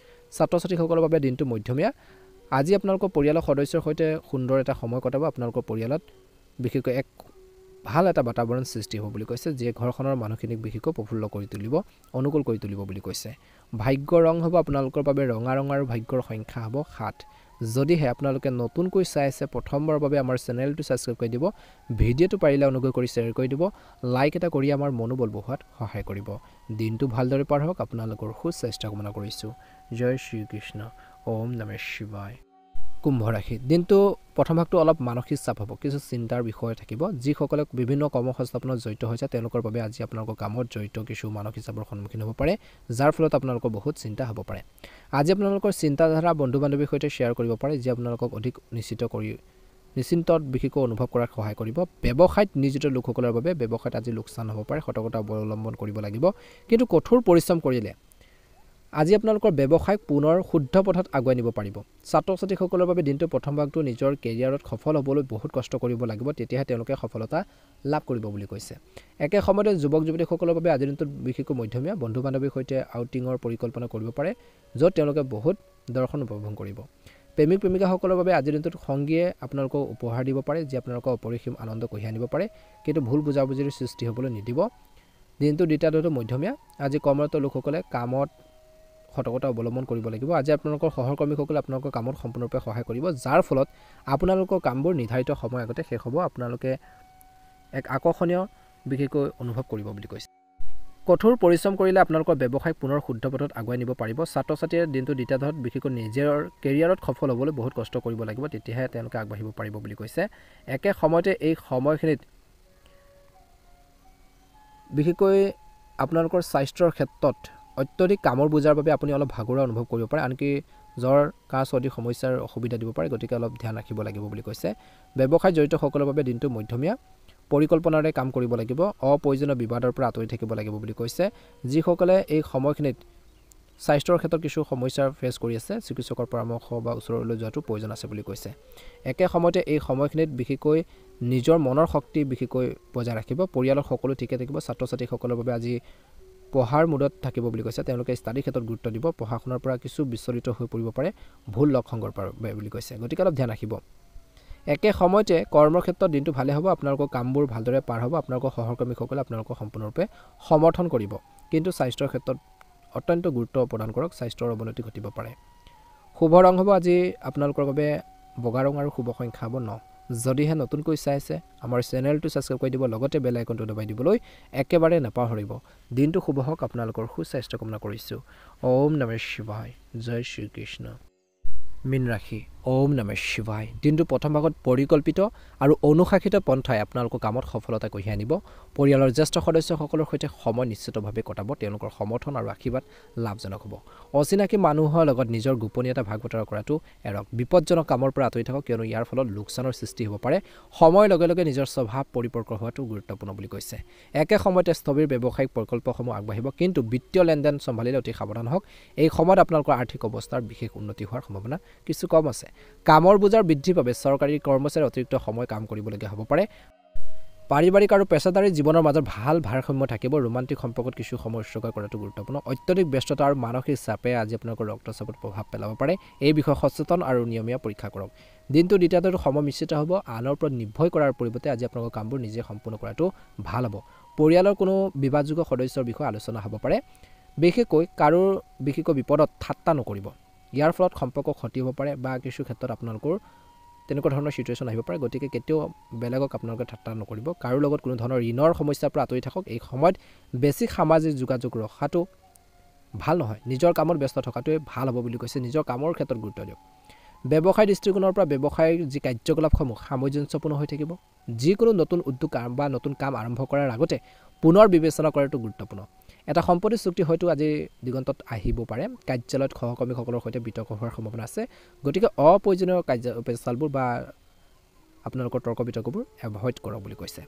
ছাত্ৰ ছাত্ৰীসকলৰ বাবে দিনটো মধ্যমীয়া আজি আপোনালোকৰ পৰিয়ালৰ সদস্যৰ সৈতে সুন্দৰ এটা সময় কটাব আপোনালোকৰ পৰিয়ালত বিশেষকৈ এক ভাল এটা বাতাবৰণ সৃষ্টি হ'ব বুলি কৈছে যিয়ে ঘৰখনৰ মানুহখিনিক বিশেষকৈ প্ৰফুল্ল কৰি তুলিব অনুকূল কৰি তুলিব বুলি কৈছে ভাগ্য ৰং হ'ব আপোনালোকৰ বাবে ৰঙা ৰং আৰু ভাগ্যৰ সংখ্যা হ'ব 7 যদিহে আপোনালোকে নতুনকৈ চাই আছে প্ৰথমবাৰৰ বাবে আমাৰ চেনেলটো সাবস্ক্ৰাইব কৰি দিব ভিডিঅ'টো পাৰিলে অনুগ্ৰহ কৰি শ্বেয়াৰ কৰি দিব লাইক এটা কৰি আমাৰ মনোবল বঢ়োৱাত সহায় কৰিব দিনটো ভালদৰে পাৰ হওক আপোনালোকৰ সুস্বাস্থ্য কামনা কৰিছোঁ জয় শ্ৰীকৃষ্ণ ওম নমঃ শিৱায় কুম্ভ ৰাশি দিনটো প্ৰথম ভাগটো অলপ মানসিক চাপ হ'ব কিছু চিন্তাৰ বিষয় থাকিব যিসকলে বিভিন্ন কৰ্মসংস্থাপনত জড়িত হৈছে তেওঁলোকৰ বাবে আজি আপোনালোকৰ কামত জড়িত কিছু মানসিক চাপৰ সন্মুখীন হ'ব পাৰে যাৰ ফলত আপোনালোকৰ বহুত চিন্তা হ'ব পাৰে আজি আপোনালোকৰ চিন্তাধাৰা বন্ধু বান্ধৱীৰ সৈতে শ্বেয়াৰ কৰিব পাৰে যি আপোনালোকক অধিক নিশ্চিন্তত বিশেষকৈ অনুভৱ কৰাত সহায় কৰিব ব্যৱসায়ত নিয়োজিত লোকসকলৰ বাবে ব্যৱসায়ত আজি লোকচান হ'ব পাৰে সতৰ্কতা অৱলম্বন কৰিব লাগিব কিন্তু কঠোৰ পৰিশ্ৰম কৰিলে আজি আপোনালোকৰ ব্যৱসায়ক পুনৰ শুদ্ধ পথত আগুৱাই নিব পাৰিব ছাত্ৰ ছাত্ৰীসকলৰ বাবে দিনটো প্ৰথম ভাগটো নিজৰ কেৰিয়াৰত সফল হ'বলৈ বহুত কষ্ট কৰিব লাগিব তেতিয়াহে তেওঁলোকে সফলতা লাভ কৰিব বুলি কৈছে একে সময়তে যুৱক যুৱতীসকলৰ বাবে আজি দিনটোত বিশেষকৈ মধ্যমীয়া বন্ধু বান্ধৱীৰ সৈতে আউটিঙৰ পৰিকল্পনা কৰিব পাৰে য'ত তেওঁলোকে বহুত দৰ্শন উপভোগ কৰিব প্ৰেমিক প্ৰেমিকাসকলৰ বাবে আজি দিনটোত সংগীয়ে আপোনালোকক উপহাৰ দিব পাৰে যি আপোনালোকৰ অপৰিসীম আনন্দ কঢ়িয়াই আনিব পাৰে কিন্তু ভুল বুজাবুজিৰ সৃষ্টি হ'বলৈ নিদিব দিনটো দ্বিতীয়টো মধ্যমীয়া আজি কৰ্মৰত লোকসকলে কামত সতৰ্কতা অৱলম্বন কৰিব লাগিব আজি আপোনালোকৰ সহকৰ্মীসকলে আপোনালোকৰ কামত সম্পূৰ্ণৰূপে সহায় কৰিব যাৰ ফলত আপোনালোকৰ কামবোৰ নিৰ্ধাৰিত সময় আগতে শেষ হ'ব আপোনালোকে এক আকৰ্ষণীয় বিশেষকৈ অনুভৱ কৰিব বুলি কৈছে কঠোৰ পৰিশ্ৰম কৰিলে আপোনালোকৰ ব্যৱসায় পুনৰ শুদ্ধ পথত আগুৱাই নিব পাৰিব ছাত্ৰ ছাত্ৰীয়ে দিনটো দ্বিতীয়াৰ্ধত বিশেষকৈ নিজৰ কেৰিয়াৰত সফল হ'বলৈ বহুত কষ্ট কৰিব লাগিব তেতিয়াহে তেওঁলোকে আগবাঢ়িব পাৰিব বুলি কৈছে একে সময়তে এই সময়খিনিত বিশেষকৈ আপোনালোকৰ স্বাস্থ্যৰ ক্ষেত্ৰত অত্যধিক কামৰ বোজাৰ বাবে আপুনি অলপ ভাগৰুৱা অনুভৱ কৰিব পাৰে আনকি জ্বৰ কাহ চৰ্দি সমস্যাৰ অসুবিধা দিব পাৰে গতিকে অলপ ধ্যান ৰাখিব লাগিব বুলি কৈছে ব্যৱসায় জড়িত সকলৰ বাবে দিনটো মধ্যমীয়া পৰিকল্পনাৰে কাম কৰিব লাগিব অপ্ৰয়োজনীয় বিবাদৰ পৰা আঁতৰি থাকিব লাগিব বুলি কৈছে যিসকলে এই সময়খিনিত স্বাস্থ্যৰ ক্ষেত্ৰত কিছু সমস্যাৰ ফেচ কৰি আছে চিকিৎসকৰ পৰামৰ্শ বা ওচৰলৈ যোৱাটো প্ৰয়োজন আছে বুলি কৈছে একে সময়তে এই সময়খিনিত বিশেষকৈ নিজৰ মনৰ শক্তি বিশেষকৈ বজাই ৰাখিব পৰিয়ালৰ সকলো ঠিকে থাকিব ছাত্ৰ ছাত্ৰীসকলৰ বাবে আজি পঢ়াৰ মুডত থাকিব বুলি কৈছে তেওঁলোকে ষ্টাডি ক্ষেত্ৰত গুৰুত্ব দিব পঢ়া শুনাৰ পৰা কিছু বিচলিত হৈ পৰিব পাৰে ভুল লগ সংগৰ বাবে বুলি কৈছে গতিকে অলপ ধ্যান ৰাখিব একে সময়তে কৰ্মৰ ক্ষেত্ৰত দিনটো ভালে হ'ব, আপোনালোকৰ কামবোৰ ভালদৰে পাৰ হ'ব, আপোনালোকৰ সহকৰ্মীসকলে আপোনালোকক সম্পূৰ্ণৰূপে সমৰ্থন কৰিব। কিন্তু স্বাস্থ্যৰ ক্ষেত্ৰত অত্যন্ত গুৰুত্ব প্ৰদান কৰক, স্বাস্থ্যৰ অৱনতি ঘটিব পাৰে। শুভ ৰং হ'ব আজি আপোনালোকৰ বাবে বগা ৰং আৰু শুভ সংখ্যা হ'ব 9। যদিহে নতুনকৈ চাই আছে আমাৰ চেনেলটো ছাবস্ক্ৰাইব কৰি দিব, লগতে বেল আইকনটো দবাই দিবলৈ একেবাৰে নাপাহৰিব। দিনটো শুভ হওক, আপোনালোকৰ সুস্বাস্থ্য কামনা কৰিছোঁ। ওম নমঃ শিৱায়, জয় শ্ৰীকৃষ্ণ। মীন ৰাশি, ওম নমঃ শিৱায়। দিনটো প্ৰথম ভাগত পৰিকল্পিত আৰু অনুশাসিত পন্থাই আপোনালোকৰ কামত সফলতা কঢ়িয়াই আনিব। পৰিয়ালৰ জ্যেষ্ঠ সদস্যসকলৰ সৈতে সময় নিশ্চিতভাৱে কটাব, তেওঁলোকৰ সমৰ্থন আৰু আশীৰ্বাদ লাভজনক হ'ব। অচিনাকি মানুহৰ লগত নিজৰ গোপনীয়তা ভাগ বতৰা কৰাটো এৰক। বিপদজনক কামৰ পৰা আঁতৰি থাকক, কিয়নো ইয়াৰ ফলত লোকচানৰ সৃষ্টি হ'ব পাৰে। সময়ৰ লগে লগে নিজৰ স্বভাৱ পৰিপক্ক হোৱাটো গুৰুত্বপূৰ্ণ বুলি কৈছে। একে সময়তে স্থবিৰ ব্যৱসায়িক প্ৰকল্পসমূহ আগবাঢ়িব, কিন্তু বিত্তীয় লেনদেন চম্ভালিলে অতি সাৱধান হওক। এই সময়ত আপোনালোকৰ আৰ্থিক অৱস্থাৰ বিশেষ উন্নতি হোৱাৰ সম্ভাৱনা কিছু কম আছে। কামৰ বোজাৰ বৃদ্ধিৰ বাবে চৰকাৰী কৰ্মচাৰী অতিৰিক্ত সময় কাম কৰিবলগীয়া হ'ব পাৰে। পাৰিবাৰিক আৰু পেছাদাৰী জীৱনৰ মাজত ভাল ভাৰসাম্য থাকিব। ৰোমান্টিক সম্পৰ্কত কিছু সময় উৎসৰ্গ কৰাটো গুৰুত্বপূৰ্ণ। অত্যধিক ব্যস্ততা আৰু মানসিক চাপে আজি আপোনালোকৰ ৰক্তচাপত প্ৰভাৱ পেলাব পাৰে। এই বিষয়ে সচেতন আৰু নিয়মীয়া পৰীক্ষা কৰক। দিনটো দ্বিতীয়টো সময় মিশ্ৰিত হ'ব। আনৰ ওপৰত নিৰ্ভৰ কৰাৰ পৰিৱৰ্তে আজি আপোনালোকৰ কামবোৰ নিজে সম্পূৰ্ণ কৰাটো ভাল হ'ব। পৰিয়ালৰ কোনো বিবাদযোগ্য সদস্যৰ বিষয়ে আলোচনা হ'ব পাৰে। বিশেষকৈ বিপদত ঠাট্টা নকৰিব। ইয়াৰ ফলত সম্পৰ্ক ক্ষতি হ'ব পাৰে বা কিছু ক্ষেত্ৰত আপোনালোকৰ তেনেকুৱা ধৰণৰ চিটুৱেশ্যন আহিব পাৰে। গতিকে কেতিয়াও বেলেগক আপোনালোকে ঠাট্টা নকৰিব। কাৰো লগত কোনো ধৰণৰ ঋণৰ সমস্যাৰ পৰা আঁতৰি থাকক। এই সময়ত বেছি সামাজিক যোগাযোগ ৰখাটো ভাল নহয়। নিজৰ কামত ব্যস্ত থকাটোৱে ভাল হ'ব বুলি কৈছে। নিজৰ কামৰ ক্ষেত্ৰত গুৰুত্ব দিয়ক। ব্যৱসায় দৃষ্টিকোণৰ পৰা ব্যৱসায়ৰ যি কাৰ্যকলাপসমূহ সামঞ্জস্যপূৰ্ণ হৈ থাকিব। যিকোনো নতুন উদ্যোগ বা নতুন কাম আৰম্ভ কৰাৰ আগতে পুনৰ বিবেচনা কৰাটো গুৰুত্বপূৰ্ণ। এটা সম্পত্তি চুক্তি হয়তো আজি দিগন্তত আহিব পাৰে। কাৰ্যালয়ত সহকৰ্মীসকলৰ সৈতে বিতৰ্ক হোৱাৰ সম্ভাৱনা আছে। গতিকে অপ্ৰয়োজনীয় পেচালবোৰ বা আপোনালোকৰ তৰ্ক বিতৰ্কবোৰ এভইড কৰক বুলি কৈছে।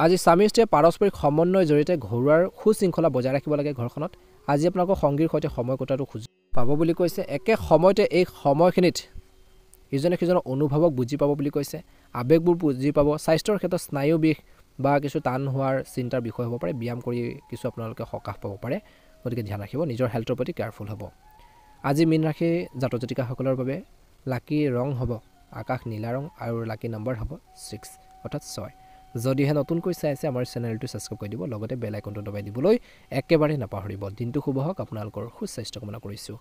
আজি স্বামী স্ত্ৰীয়ে পাৰস্পৰিক সমন্বয়ৰ জৰিয়তে ঘৰুৱাৰ সুশৃংখলা বজাই ৰাখিব লাগে। ঘৰখনত আজি আপোনালোকৰ সংগীৰ সৈতে সময় কটোৱাটো সুযোগ পাব বুলি কৈছে। একে সময়তে এই সময়খিনিত ইজনে সিজনৰ অনুভৱক বুজি পাব বুলি কৈছে। আৱেগবোৰ বুজি পাব। স্বাস্থ্যৰ ক্ষেত্ৰত স্নায়ু বিষ বা কিছু টান হোৱাৰ চিন্তাৰ বিষয় হ'ব পাৰে। ব্যায়াম কৰি কিছু আপোনালোকে সকাহ পাব পাৰে। গতিকে ধ্যান ৰাখিব, নিজৰ হেল্থৰ প্ৰতি কেয়াৰফুল হ'ব। আজি মীন ৰাশি জাতক জাতিকাসকলৰ বাবে লাকি ৰং হ'ব আকাশ নীলা ৰং আৰু লাকি নম্বৰ হ'ব 6 অৰ্থাৎ 6। যদিহে নতুনকৈ চাই আছে আমাৰ চেনেলটো ছাবস্ক্ৰাইব কৰি দিব, লগতে বেল আইকনটো দবাই দিবলৈ একেবাৰে নাপাহৰিব। দিনটো শুভ হওক, আপোনালোকৰ সুস্বাস্থ্য কামনা কৰিছোঁ।